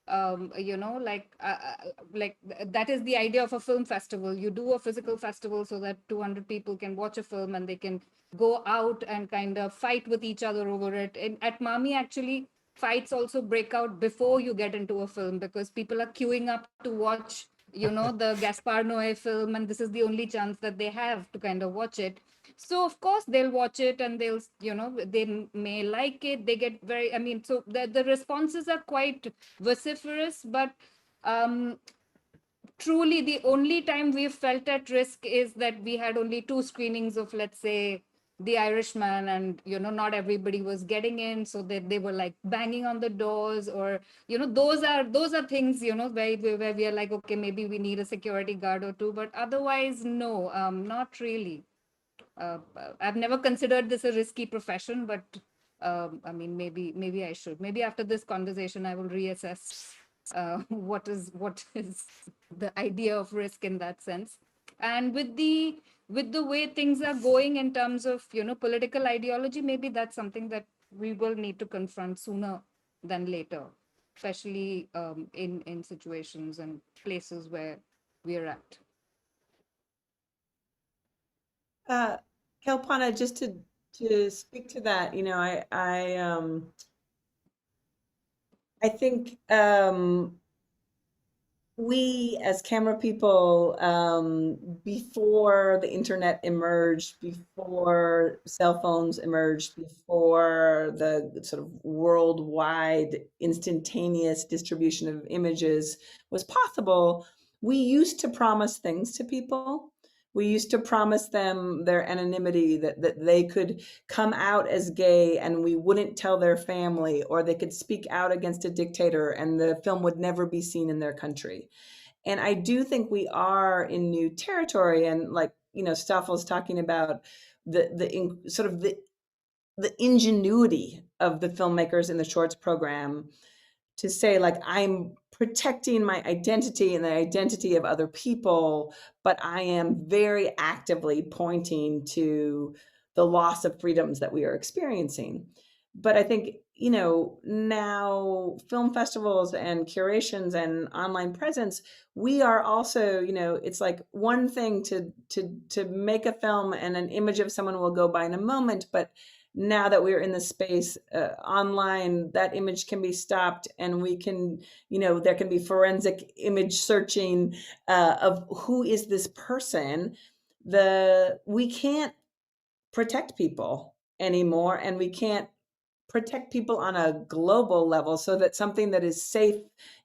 Like that is the idea of a film festival. You do a physical festival so that 200 people can watch a film and they can go out and kind of fight with each other over it. And at Mami, actually, fights also break out before you get into a film because people are queuing up to watch the Gaspar Noé film, and this is the only chance that they have to kind of watch it. So of course they'll watch it and they'll they may like it. They get very, I mean, so the responses are quite vociferous, but truly the only time we've felt at risk is that we had only 2 screenings of, let's say, The Irishman, and not everybody was getting in, so they were like banging on the doors, or those are things where we are like, okay, maybe we need a security guard or 2, but otherwise no, not really. I've never considered this a risky profession, but I mean, maybe I should. Maybe after this conversation, I will reassess what is the idea of risk in that sense. And with the way things are going in terms of political ideology, maybe that's something that we will need to confront sooner than later, especially in situations and places where we're at. Kalpana, just to speak to that, I think we as camera people, before the internet emerged, before cell phones emerged, before the sort of worldwide instantaneous distribution of images was possible, we used to promise things to people. We used to promise them their anonymity, that they could come out as gay and we wouldn't tell their family, or they could speak out against a dictator and the film would never be seen in their country. And I do think we are in new territory. And like, Stoffel's talking about the ingenuity of the filmmakers in the shorts program to say, like, I'm protecting my identity and the identity of other people, but I am very actively pointing to the loss of freedoms that we are experiencing. But I think, now film festivals and curations and online presence, we are also, it's like one thing to make a film and an image of someone will go by in a moment, but now that we're in the space online, that image can be stopped and we can, there can be forensic image searching of who is this person. We can't protect people anymore, and we can't protect people on a global level, so that something that is safe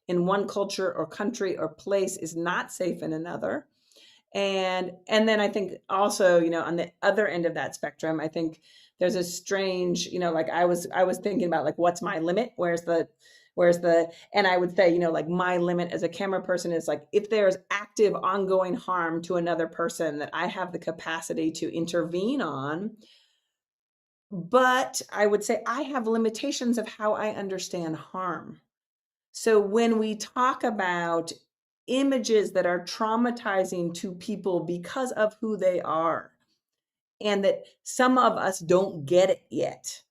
in one culture or country or place is not safe in another. And then I think also, on the other end of that spectrum, I think there's a strange, like I was thinking about, like, what's my limit? Where's the, and I would say, like, my limit as a camera person is like, if there's active ongoing harm to another person that I have the capacity to intervene on. But I would say I have limitations of how I understand harm. So when we talk about images that are traumatizing to people because of who they are, and that some of us don't get it yet,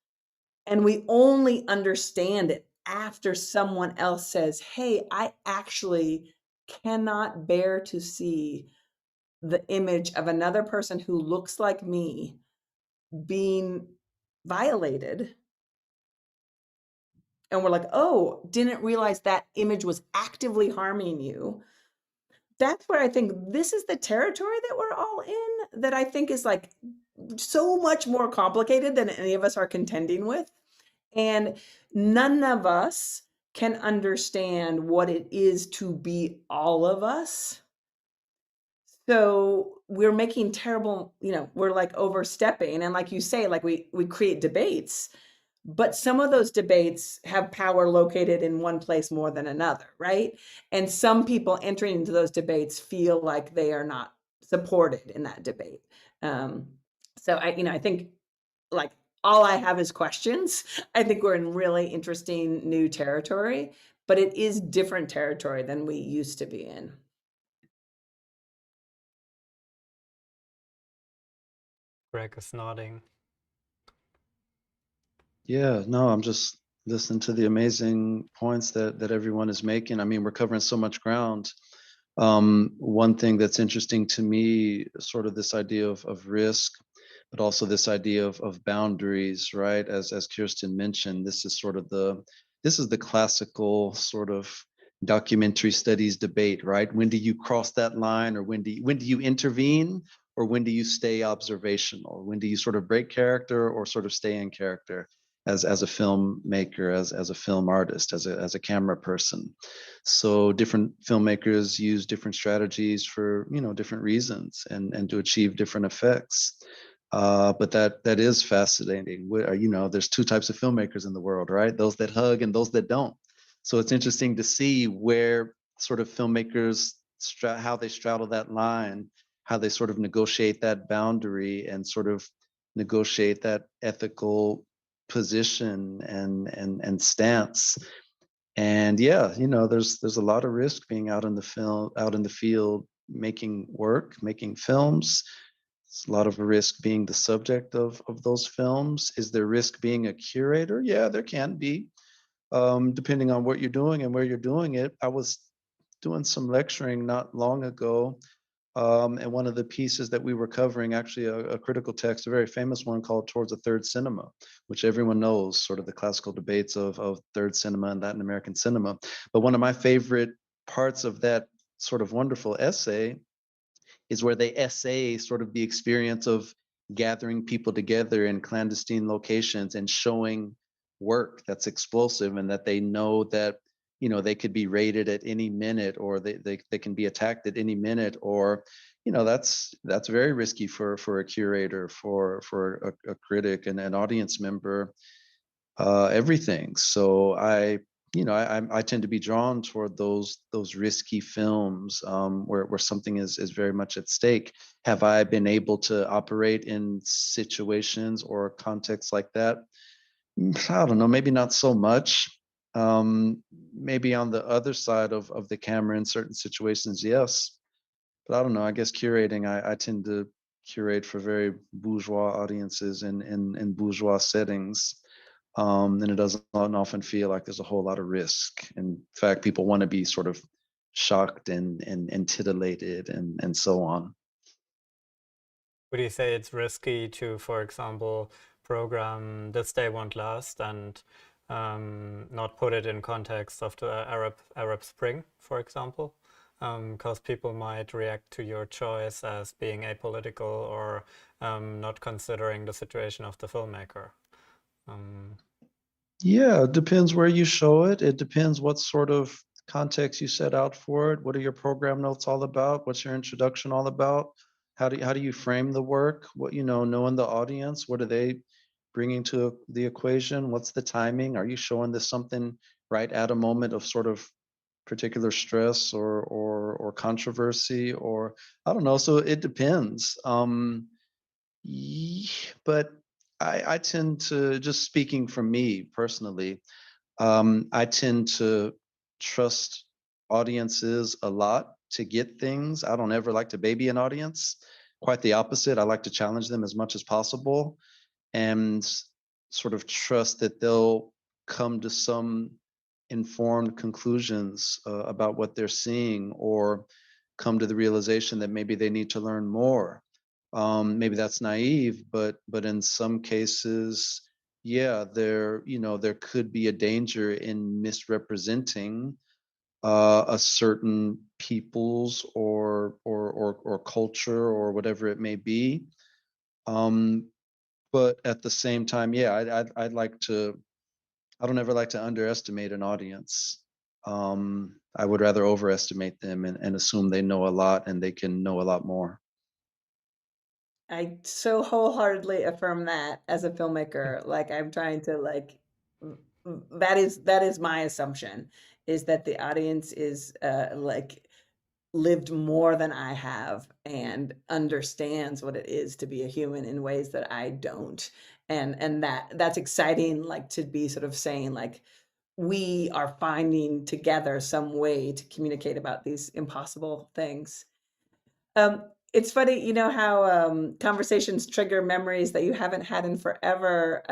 and we only understand it after someone else says, hey, I actually cannot bear to see the image of another person who looks like me being violated. And we're like, oh, didn't realize that image was actively harming you. That's where I think this is the territory that we're all in, that I think is like so much more complicated than any of us are contending with. And none of us can understand what it is to be all of us. So we're making terrible, we're like overstepping. And like you say, like we create debates, but some of those debates have power located in one place more than another, right? And some people entering into those debates feel like they are not supported in that debate. So I think, like, all I have is questions. I think we're in really interesting new territory, but it is different territory than we used to be in. Greg is nodding. Yeah, no, I'm just listening to the amazing points that everyone is making. I mean, we're covering so much ground. One thing that's interesting to me, sort of this idea of risk, but also this idea of boundaries, right? As Kirsten mentioned, this is the classical sort of documentary studies debate, right? When do you cross that line, or when do you intervene, or when do you stay observational? When do you sort of break character or sort of stay in character as a filmmaker, as a film artist, as a camera person? So different filmmakers use different strategies for different reasons and to achieve different effects. But that is fascinating. There's two types of filmmakers in the world, right? Those that hug and those that don't. So it's interesting to see where sort of filmmakers, how they straddle that line, how they sort of negotiate that boundary and sort of negotiate that ethical position and stance. And yeah, you know, there's a lot of risk being out in the field, making work, making films. It's a lot of risk being the subject of those films. Is there risk being a curator? Yeah, there can be, depending on what you're doing and where you're doing it. I was doing some lecturing not long ago, and one of the pieces that we were covering, actually a critical text, a very famous one called Towards a Third Cinema, which everyone knows, sort of the classical debates of third cinema and Latin American cinema. But one of my favorite parts of that sort of wonderful essay is where they essay sort of the experience of gathering people together in clandestine locations and showing work that's explosive, and that they know that, you know, they could be raided at any minute, or they can be attacked at any minute, or, you know, that's very risky for a curator, for a critic and an audience member, everything. So I tend to be drawn toward those risky films, where something is very much at stake. Have I been able to operate in situations or contexts like that? I don't know, maybe not so much. Maybe on the other side of the camera in certain situations, yes. But I don't know, I guess curating, I tend to curate for very bourgeois audiences in bourgeois settings. And it doesn't often feel like there's a whole lot of risk. In fact, people want to be sort of shocked and titillated and so on. Would you say it's risky to, for example, program This Day Won't Last and not put it in context of the Arab Spring, for example? Because people might react to your choice as being apolitical or not considering the situation of the filmmaker. Yeah, it depends where you show it. It depends what sort of context you set out for it. What are your program notes all about? What's your introduction all about? How do you frame the work? What, you know, knowing the audience, what are they bringing to the equation? What's the timing? Are you showing this something right at a moment of sort of particular stress or controversy, or I don't know. So it depends. But I tend to, just speaking from me personally, I tend to trust audiences a lot to get things. I don't ever like to baby an audience. Quite the opposite. I like to challenge them as much as possible and sort of trust that they'll come to some informed conclusions about what they're seeing, or come to the realization that maybe they need to learn more. Maybe that's naive, but in some cases, yeah, there could be a danger in misrepresenting a certain people's or culture or whatever it may be. But at the same time, yeah, I'd like to. I don't ever like to underestimate an audience. I would rather overestimate them and assume they know a lot and they can know a lot more. I so wholeheartedly affirm that as a filmmaker. Like I'm trying to that is my assumption, is that the audience is like lived more than I have and understands what it is to be a human in ways that I don't. And that's exciting, like to be sort of saying like we are finding together some way to communicate about these impossible things. It's funny, you know, how conversations trigger memories that you haven't had in forever.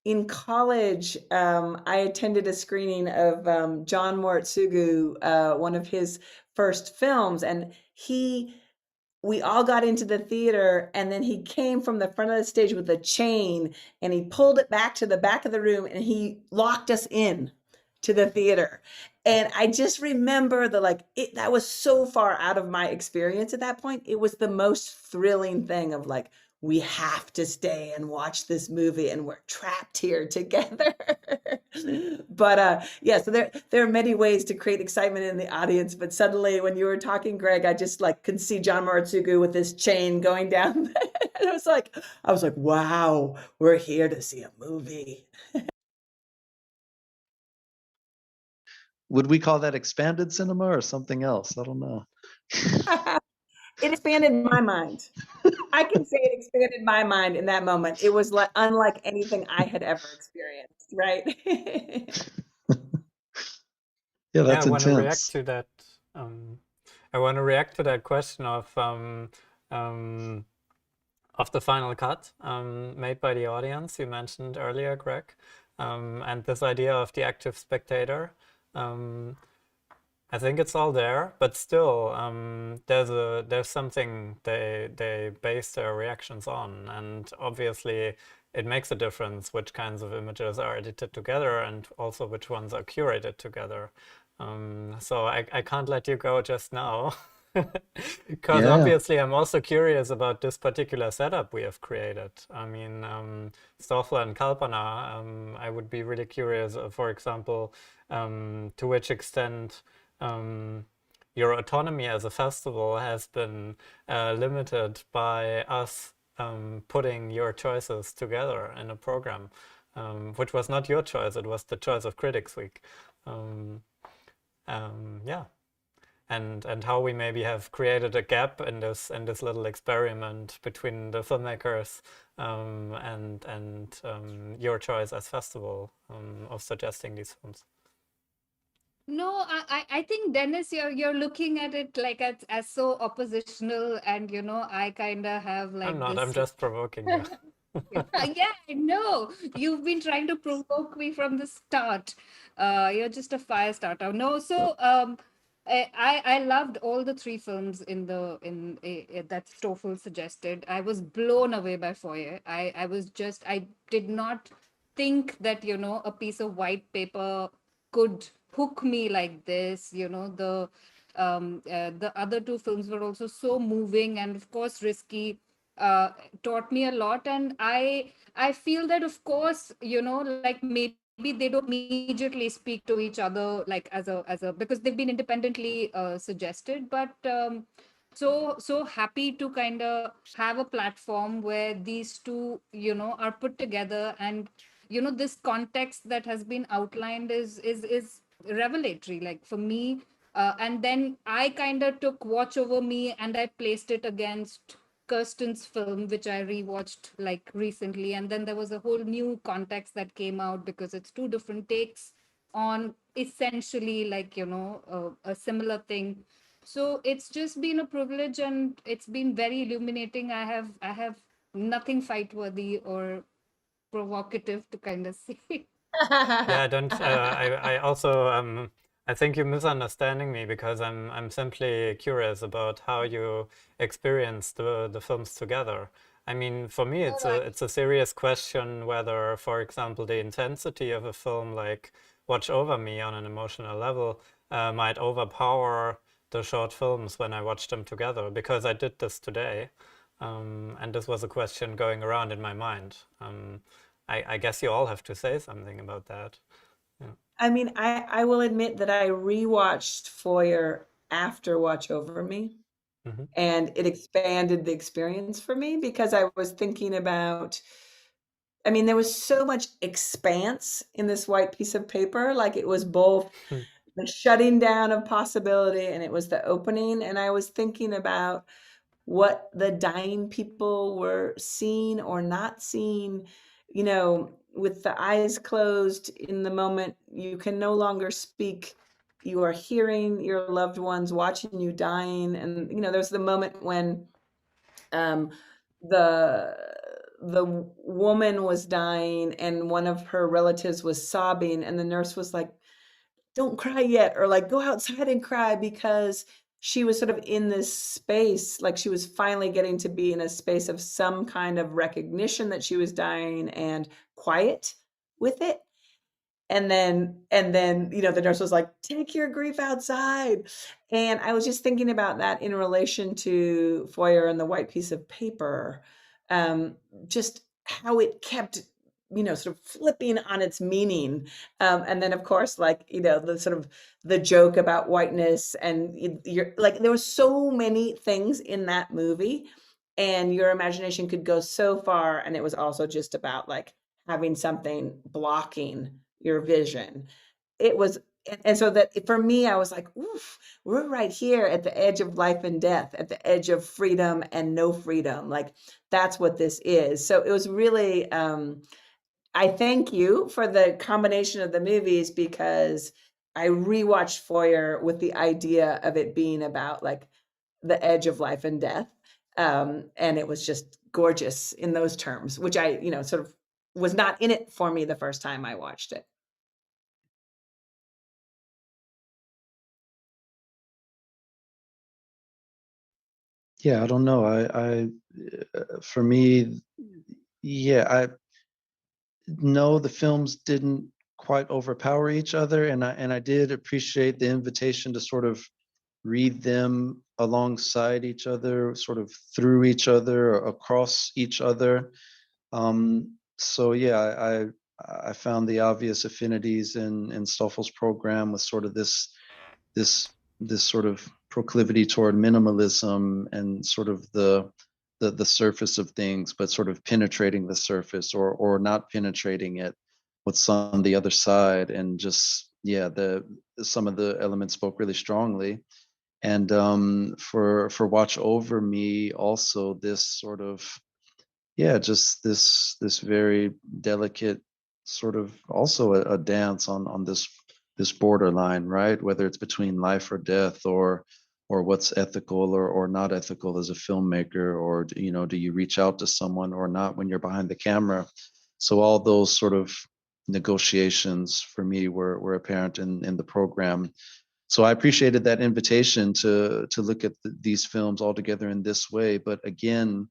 In college, I attended a screening of John Moritsugu, one of his first films, and we all got into the theater, and then he came from the front of the stage with a chain, and he pulled it back to the back of the room, and he locked us in to the theater. And I just remember that was so far out of my experience at that point. It was the most thrilling thing of like, we have to stay and watch this movie and we're trapped here together. But yeah, so there are many ways to create excitement in the audience. But suddenly when you were talking, Greg, I just like could see John Moritsugu with this chain going down. And I was like, wow, we're here to see a movie. Would we call that expanded cinema or something else? I don't know. It expanded my mind. I can say it expanded my mind in that moment. It was unlike anything I had ever experienced, right? Yeah, that's I want to react intense. to that. I want to react to that question of the final cut made by the audience you mentioned earlier, Greg, and this idea of the active spectator. I think it's all there, but still, there's something they base their reactions on, and obviously it makes a difference which kinds of images are edited together and also which ones are curated together. So I can't let you go just now, because Yeah. obviously I'm also curious about this particular setup we have created. I mean, Stoffel and Kalpana, I would be really curious, for example, to which extent your autonomy as a festival has been limited by us putting your choices together in a program, which was not your choice, it was the choice of Critics Week. Yeah, and how we maybe have created a gap in this little experiment between the filmmakers and your choice as festival of suggesting these films. No, I think Dennis, you're looking at it like as so oppositional, and I kind of have like I'm not. this. I'm just provoking you. Yeah, I know. You've been trying to provoke me from the start. You're just a fire starter. No, so I loved all the three films that Stoffel suggested. I was blown away by Foyer. I did not think that a piece of white paper could hook me like this. The other two films were also so moving and of course risky. Taught me a lot, and I feel that of course like maybe they don't immediately speak to each other like as a because they've been independently suggested, but so happy to kind of have a platform where these two are put together, and this context that has been outlined is revelatory like for me. And then I kind of took Watch Over Me and I placed it against Kirsten's film, which I rewatched like recently. And then there was a whole new context that came out because it's two different takes on essentially like, a similar thing. So it's just been a privilege and it's been very illuminating. I have nothing fight worthy or provocative to kind of say. Yeah, don't. I also I think you're misunderstanding me because I'm simply curious about how you experience the films together. I mean, for me, it's a serious question whether, for example, the intensity of a film like Watch Over Me on an emotional level might overpower the short films when I watch them together, because I did this today, and this was a question going around in my mind. I guess you all have to say something about that. Yeah. I mean, I will admit that I rewatched Foyer after Watch Over Me, and it expanded the experience for me because I was thinking about, I mean, there was so much expanse in this white piece of paper. Like it was both the shutting down of possibility and it was the opening. And I was thinking about what the dying people were seeing or not seeing, with the eyes closed in the moment, you can no longer speak. You are hearing your loved ones watching you dying. And, there's the moment when the woman was dying and one of her relatives was sobbing and the nurse was like, don't cry yet, or like go outside and cry, because she was sort of in this space, like she was finally getting to be in a space of some kind of recognition that she was dying and quiet with it. And then, the nurse was like, take your grief outside. And I was just thinking about that in relation to Foyer and the white piece of paper, just how it kept, sort of flipping on its meaning. And then of course, like, the sort of the joke about whiteness, and you're like, there were so many things in that movie and your imagination could go so far. And it was also just about like having something blocking your vision. It was, and so that for me, I was like, oof, we're right here at the edge of life and death, at the edge of freedom and no freedom. Like that's what this is. So it was really, I thank you for the combination of the movies, because I rewatched Foyer with the idea of it being about like the edge of life and death. And it was just gorgeous in those terms, which I, sort of was not in it for me the first time I watched it. Yeah, I don't know. For me, yeah, no, the films didn't quite overpower each other, and I did appreciate the invitation to sort of read them alongside each other, sort of through each other, or across each other. So yeah, I found the obvious affinities in Stoffel's program with sort of this this sort of proclivity toward minimalism and sort of the surface of things, but sort of penetrating the surface or not penetrating it, what's on the other side, and just some of the elements spoke really strongly. And for Watch Over Me, also this sort of just this very delicate sort of also a dance on this borderline, right? Whether it's between life or death, or what's ethical or not ethical as a filmmaker, or do you reach out to someone or not when you're behind the camera? So all those sort of negotiations for me were apparent in the program. So I appreciated that invitation to look at these films all together in this way. But again,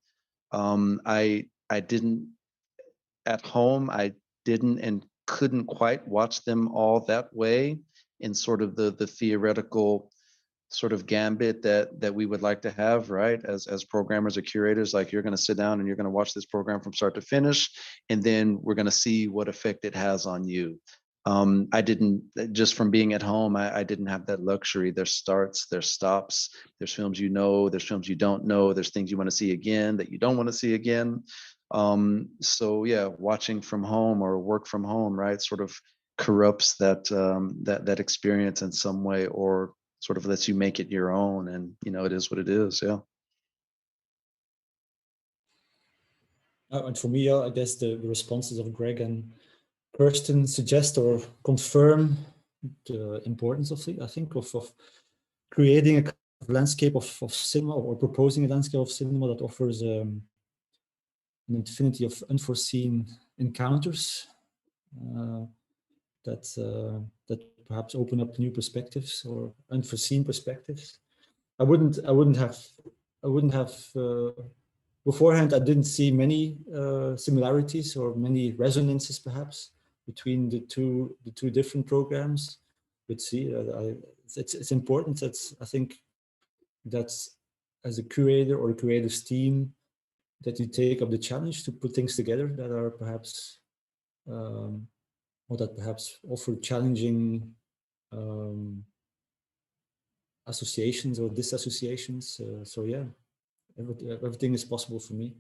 I didn't at home. I didn't and couldn't quite watch them all that way in sort of the theoretical sort of gambit that we would like to have, right? As programmers or curators, like you're going to sit down and you're going to watch this program from start to finish, and then we're going to see what effect it has on you. I didn't, just from being at home, I didn't have that luxury. There's starts, there's stops, there's films there's films you don't know, there's things you want to see again that you don't want to see again. So yeah, watching from home or work from home, right, sort of corrupts that experience in some way, or sort of lets you make it your own, and it is what it is. Yeah. And for me, I guess the responses of Greg and Kirsten suggest or confirm the importance of creating a kind of landscape of cinema, or proposing a landscape of cinema that offers an infinity of unforeseen encounters that perhaps open up new perspectives or unforeseen perspectives. I wouldn't have beforehand. I didn't see many similarities or many resonances perhaps between the two different programs. But see, it's important that I think that's, as a curator or a creative team, that you take up the challenge to put things together that are perhaps or that perhaps offer challenging associations or disassociations. So yeah, everything is possible for me.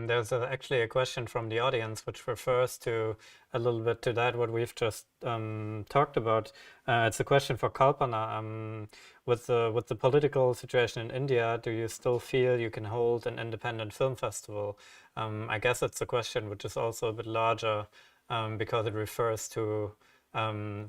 There's actually a question from the audience which refers to a little bit to that what we've just talked about. It's a question for Kalpana. With the political situation in India, do you still feel you can hold an independent film festival? I guess it's a question which is also a bit larger because it refers to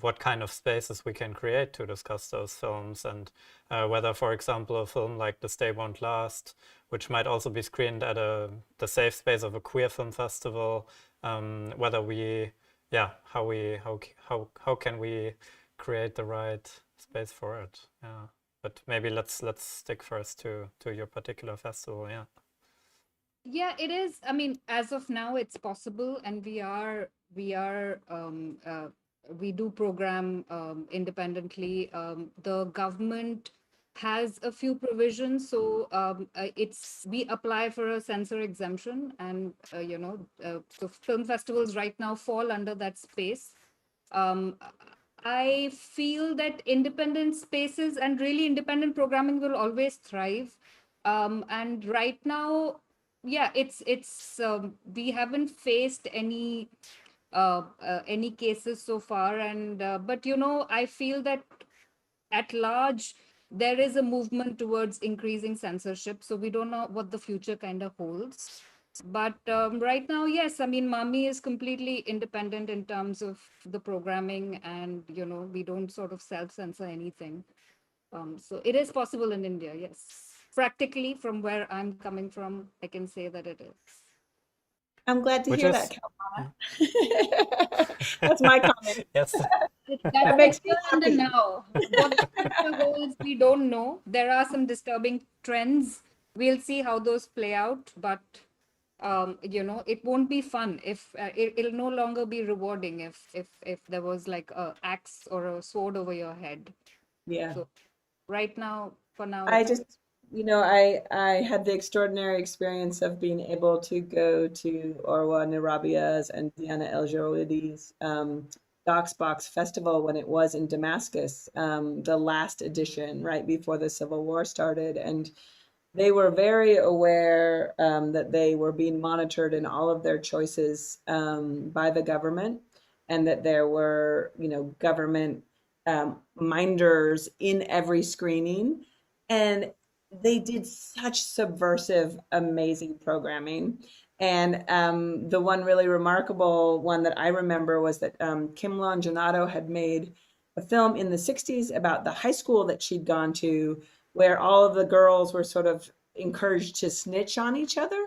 what kind of spaces we can create to discuss those films, and whether, for example, a film like This Day Won't Last, which might also be screened at the safe space of a queer film festival, whether how can we create the right space for it? Yeah, but maybe let's stick first to your particular festival. Yeah. Yeah, it is. I mean, as of now, it's possible, and we do program independently. The government has a few provisions, so we apply for a censor exemption, and so film festivals right now fall under that space. I feel that independent spaces and really independent programming will always thrive. And right now, yeah, it's we haven't faced any cases so far, and but I feel that at large there is a movement towards increasing censorship, so we don't know what the future kind of holds. But right now, yes, I mean, Mami is completely independent in terms of the programming, and we don't sort of self-censor anything. So it is possible in India, yes. Practically, from where I'm coming from, I can say that it is. I'm glad to Which hear is that, Kalpana. That's my comment. yes. That That's makes the me here and the happy. now. What the future holds, we don't know. There are some disturbing trends. We'll see how those play out, but it won't be fun if it'll no longer be rewarding if there was like a axe or a sword over your head. Yeah. So right now, for now, I it's just, I had the extraordinary experience of being able to go to Orwa Nirabia's and Diana El Jaroudi's Box Festival when it was in Damascus, the last edition, right before the Civil War started. And they were very aware that they were being monitored in all of their choices by the government, and that there were, government minders in every screening. And they did such subversive, amazing programming. And the one really remarkable one that I remember was that Kim Longinado had made a film in the 60s about the high school that she'd gone to, where all of the girls were sort of encouraged to snitch on each other.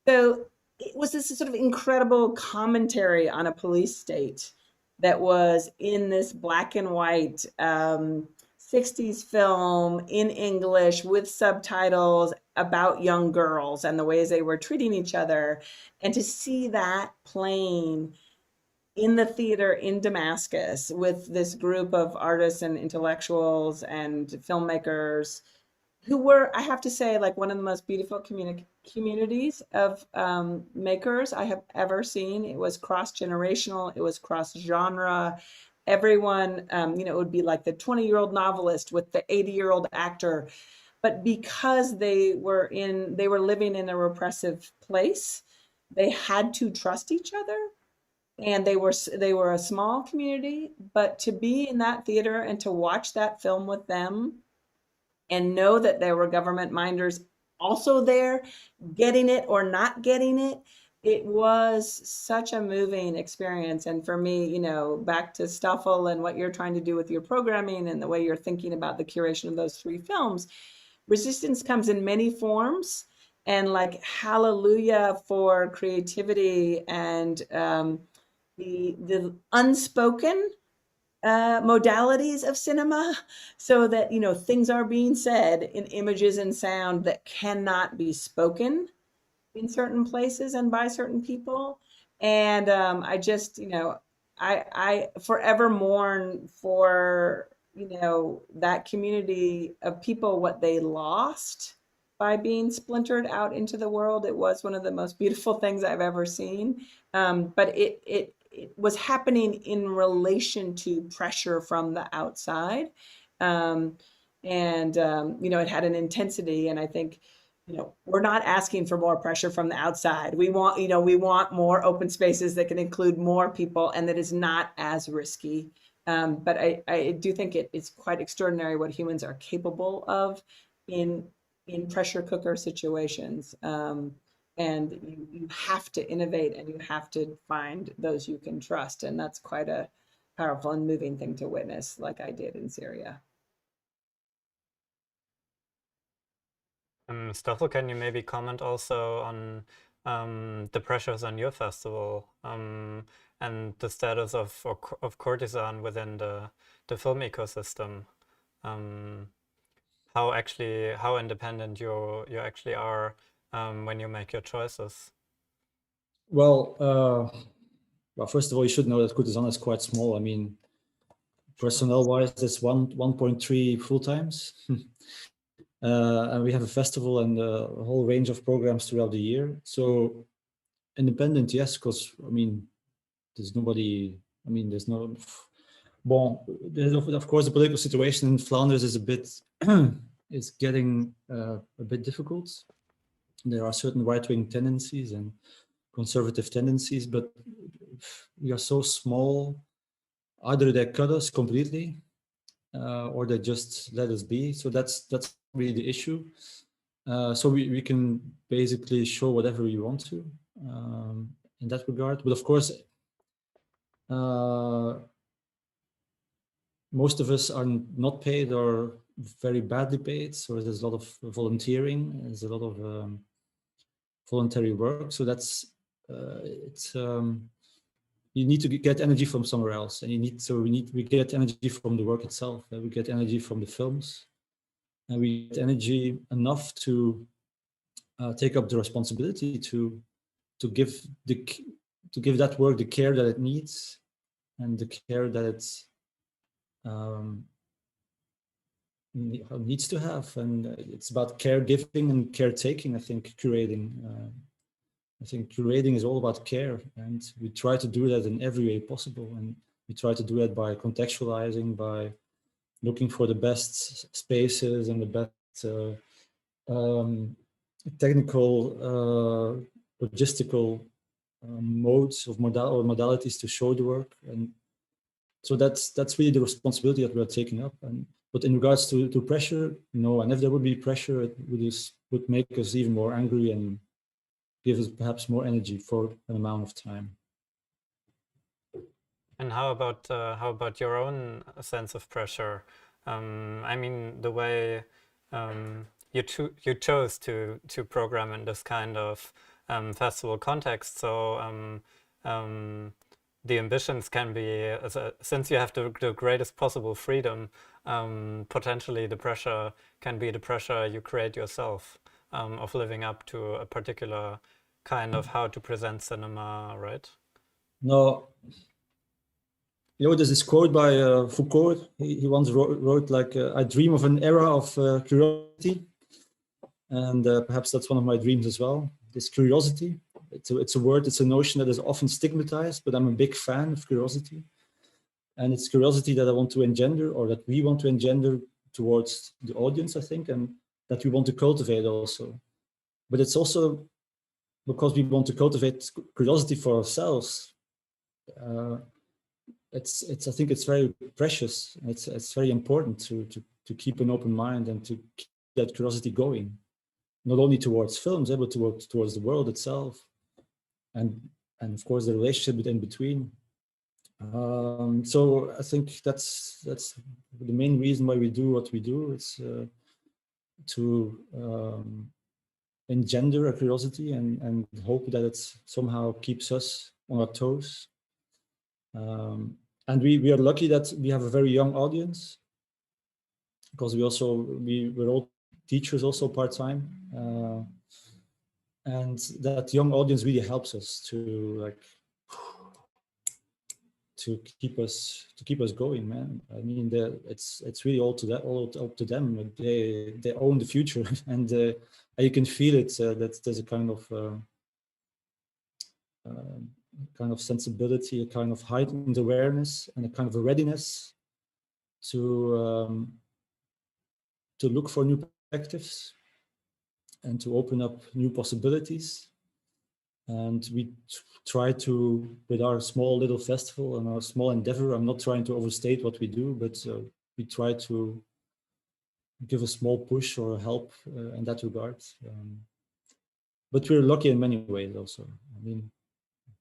So it was this sort of incredible commentary on a police state that was in this black and white 60s film in English with subtitles about young girls and the ways they were treating each other. And to see that playing in the theater in Damascus with this group of artists and intellectuals and filmmakers who were, I have to say, like one of the most beautiful communities of makers I have ever seen. It was cross-generational, it was cross-genre. Everyone, it would be like the 20-year-old novelist with the 80-year-old actor. But because they were living in a repressive place, they had to trust each other. And they were a small community, but to be in that theater and to watch that film with them and know that there were government minders also there, getting it or not getting it, it was such a moving experience. And for me, back to Stoffel and what you're trying to do with your programming and the way you're thinking about the curation of those 3 films, resistance comes in many forms. And like, hallelujah for creativity and the unspoken modalities of cinema, so that things are being said in images and sound that cannot be spoken in certain places and by certain people. And I just I forever mourn for that community of people, what they lost by being splintered out into the world. It was one of the most beautiful things I've ever seen, but it was happening in relation to pressure from the outside. It had an intensity. And I think, we're not asking for more pressure from the outside. We want more open spaces that can include more people and that is not as risky. But I do think it's quite extraordinary what humans are capable of in pressure cooker situations. And you have to innovate and you have to find those you can trust. And that's quite a powerful and moving thing to witness, like I did in Syria. Stoffel, can you maybe comment also on the pressures on your festival and the status of Courtisane within the film ecosystem? How independent you actually are when you make your choices? Well, first of all, you should know that Courtisane is quite small. I mean, personnel-wise, it's 1.3 full-times. And we have a festival and a whole range of programs throughout the year. So independent, yes, because I mean, there's nobody. I mean, there's no. Bon, there's of course the political situation in Flanders is a bit is getting a bit difficult. There are certain right-wing tendencies and conservative tendencies, but we are so small. Either they cut us completely, or they just let us be. So that's really the issue. So we can basically show whatever we want to in that regard. But of course, most of us are not paid or very badly paid. So there's a lot of volunteering. There's a lot of voluntary work. So that's you need to get energy from somewhere else, and we get energy from the work itself. We get energy from the films, and we get energy enough to take up the responsibility to give that work the care that it needs and the care that it needs to have. And it's about caregiving and caretaking. I think curating is all about care, and we try to do that in every way possible. And we try to do that by contextualizing, by looking for the best spaces and the best technical, logistical modes of modalities to show the work. And so that's really the responsibility that we are taking up. But in regards to pressure, no. And if there would be pressure, it would make us even more angry and give us perhaps more energy for an amount of time. And how about your own sense of pressure? I mean, the way you chose to program in this kind of festival context. So the ambitions can be, since you have the greatest possible freedom, potentially the pressure can be the pressure you create yourself of living up to a particular kind of how to present cinema, right? No. You know, there's this quote by Foucault. He once wrote like, I dream of an era of curiosity. And perhaps that's one of my dreams as well. This curiosity, it's a word, it's a notion that is often stigmatized, but I'm a big fan of curiosity. And it's curiosity that I want to engender, or that we want to engender towards the audience, I think, and that we want to cultivate also. But it's also because we want to cultivate curiosity for ourselves. I think it's very precious. It's very important to keep an open mind and to keep that curiosity going, not only towards films, but towards the world itself, and of course the relationship in between. So I think that's the main reason why we do what we do. It's to engender a curiosity and hope that it somehow keeps us on our toes. And we are lucky that we have a very young audience, because we're all teachers also part-time, and that young audience really helps us to keep us going, man. I mean, it's really all up to them. They own the future, and you can feel it. That there's a kind of sensibility, a kind of heightened awareness, and a kind of a readiness to look for new perspectives and to open up new possibilities. And we try to, with our small little festival and our small endeavor, I'm not trying to overstate what we do, but we try to give a small push or help in that regard. But we're lucky in many ways also. I mean,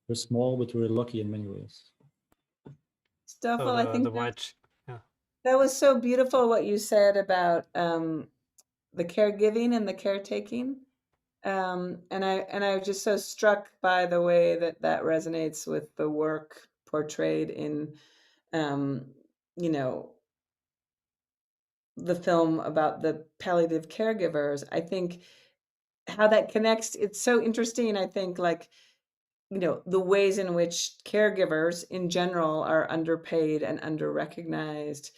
we're small, but we're lucky in many ways. Stoffel, I think that was so beautiful what you said about the caregiving and the caretaking. And I was just so struck by the way that resonates with the work portrayed in, the film about the palliative caregivers. I think how that connects, it's so interesting. I think the ways in which caregivers in general are underpaid and under-recognized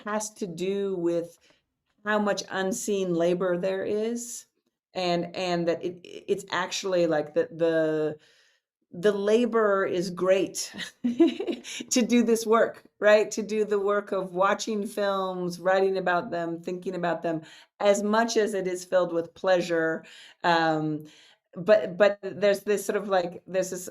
has to do with how much unseen labor there is. And that it's actually like the labor is great to do this work, right? To do the work of watching films, writing about them, thinking about them, as much as it is filled with pleasure. But there's this sort of there's this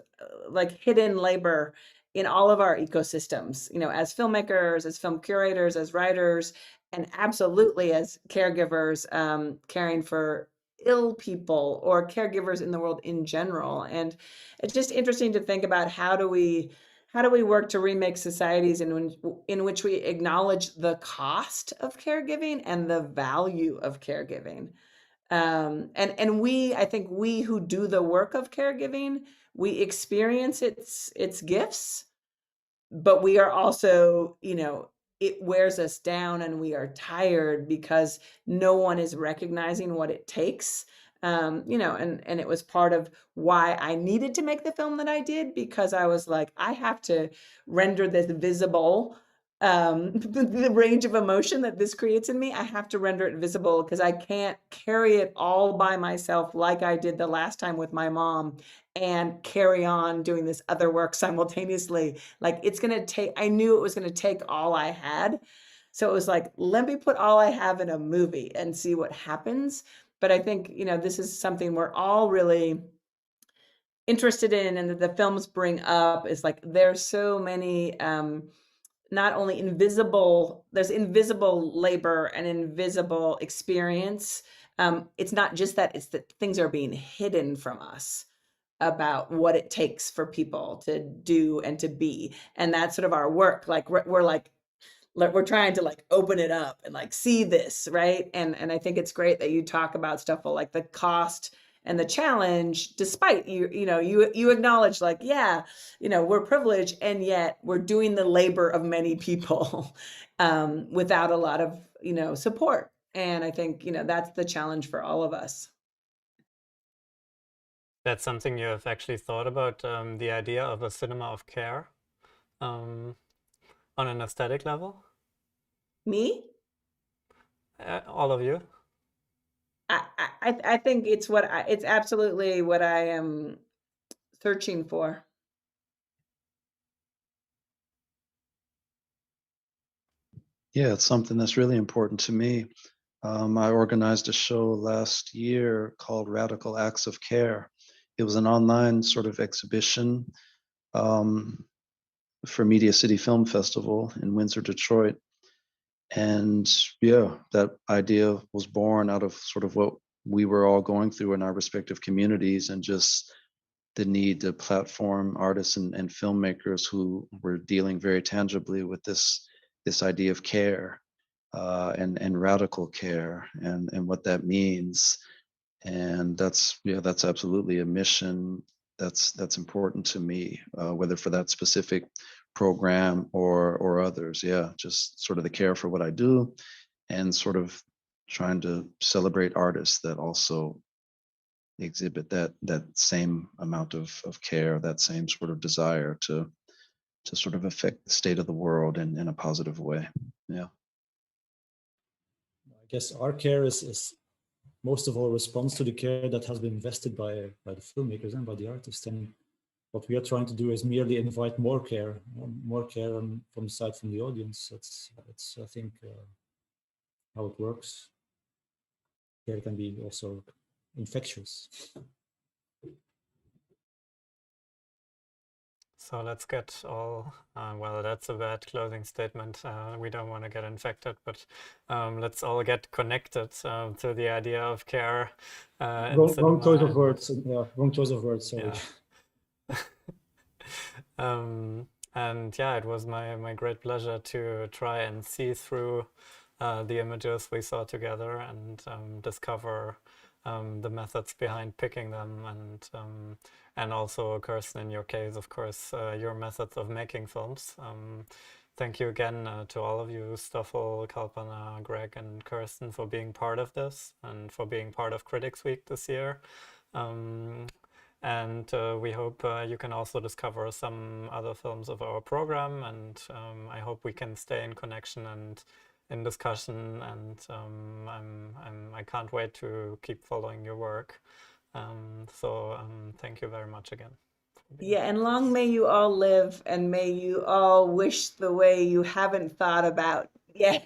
hidden labor in all of our ecosystems, as filmmakers, as film curators, as writers, and absolutely as caregivers, caring for ill people or caregivers in the world in general. And it's just interesting to think about how do we work to remake societies in which we acknowledge the cost of caregiving and the value of caregiving. And I think we who do the work of caregiving, we experience its gifts, but we are also, it wears us down and we are tired because no one is recognizing what it takes. And it was part of why I needed to make the film that I did, because I was like, I have to render this visible. The range of emotion that this creates in me, I have to render it visible, because I can't carry it all by myself like I did the last time with my mom and carry on doing this other work simultaneously. Like, I knew it was going to take all I had. So it was like, let me put all I have in a movie and see what happens. But I think, this is something we're all really interested in, and that the films bring up, is like, there's so many, not only there's invisible labor and invisible experience. It's not just that, it's that things are being hidden from us about what it takes for people to do and to be. And that's sort of our work. Like, we're trying to open it up and see this, right? And I think it's great that you talk about stuff like the cost and the challenge, despite you acknowledge we're privileged, and yet we're doing the labor of many people without a lot of support. And I think that's the challenge for all of us. That's something you have actually thought about, the idea of a cinema of care, on an aesthetic level? Me? All of you? I think it's absolutely what I am searching for. Yeah, it's something that's really important to me. I organized a show last year called Radical Acts of Care. It was an online sort of exhibition for Media City Film Festival in Windsor, Detroit. And yeah, that idea was born out of sort of what we were all going through in our respective communities, and just the need to platform artists and filmmakers who were dealing very tangibly with this idea of care, and radical care, and what that means. And that's absolutely a mission that's important to me, whether for that specific program or others. Yeah, just sort of the care for what I do, and sort of trying to celebrate artists that also exhibit that same amount of care, that same sort of desire to sort of affect the state of the world in a positive way. Yeah. I guess our care is most of all response to the care that has been invested by the filmmakers and by the artists. And what we are trying to do is merely invite more care from the side from the audience. That's I think how it works. Care can be also infectious. So let's get all, well, that's a bad closing statement. We don't want to get infected, but let's all get connected to the idea of care. Wrong choice of words. Yeah, wrong choice of words, sorry. Yeah. And yeah, it was my great pleasure to try and see through the images we saw together, and discover the methods behind picking them, and also, Kirsten, in your case, of course, your methods of making films. Thank you again to all of you, Stoffel, Kalpana, Greg, and Kirsten, for being part of this, and for being part of Critics Week this year. And we hope you can also discover some other films of our program, and I hope we can stay in connection and in discussion, and I can't wait to keep following your work. So thank you very much again. Yeah, and long may you all live, and may you all wish the way you haven't thought about yet.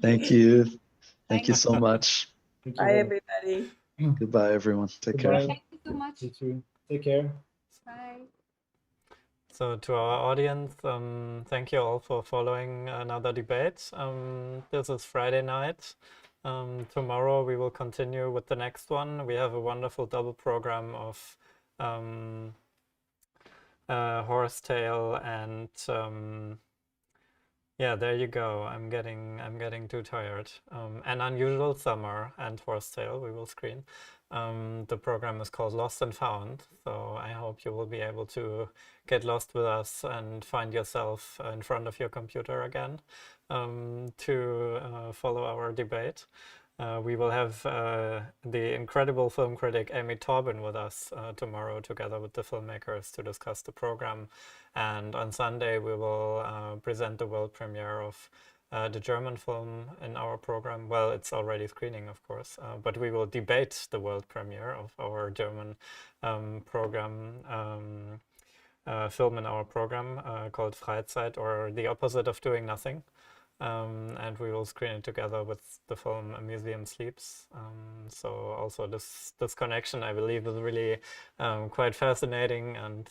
Thank you. Thank you so much. Bye, everybody. Goodbye, everyone. Take care. Thank you so much. You too. Take care. Bye. So to our audience, thank you all for following another debate. This is Friday night. Tomorrow we will continue with the next one. We have a wonderful double program of Horsetail and yeah, there you go. I'm getting too tired. An Unusual Summer and Horsetail we will screen. The program is called Lost and Found, so I hope you will be able to get lost with us and find yourself in front of your computer again to follow our debate. We will have the incredible film critic Amy Taubin with us tomorrow, together with the filmmakers, to discuss the program. And on Sunday we will present the world premiere of the German film in our program. Well, it's already screening, of course, but we will debate the world premiere of our German film in our program called Freizeit, or the opposite of doing nothing. And we will screen it together with the film A Museum Sleeps. So also this connection, I believe, is really quite fascinating. And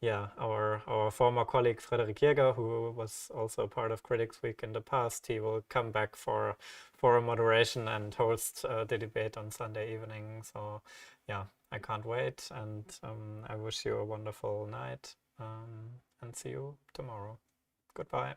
yeah, our former colleague Frederik Jäger, who was also part of Critics Week in the past, he will come back for a moderation and host the debate on Sunday evening. So yeah, I can't wait, and I wish you a wonderful night, and see you tomorrow. Goodbye.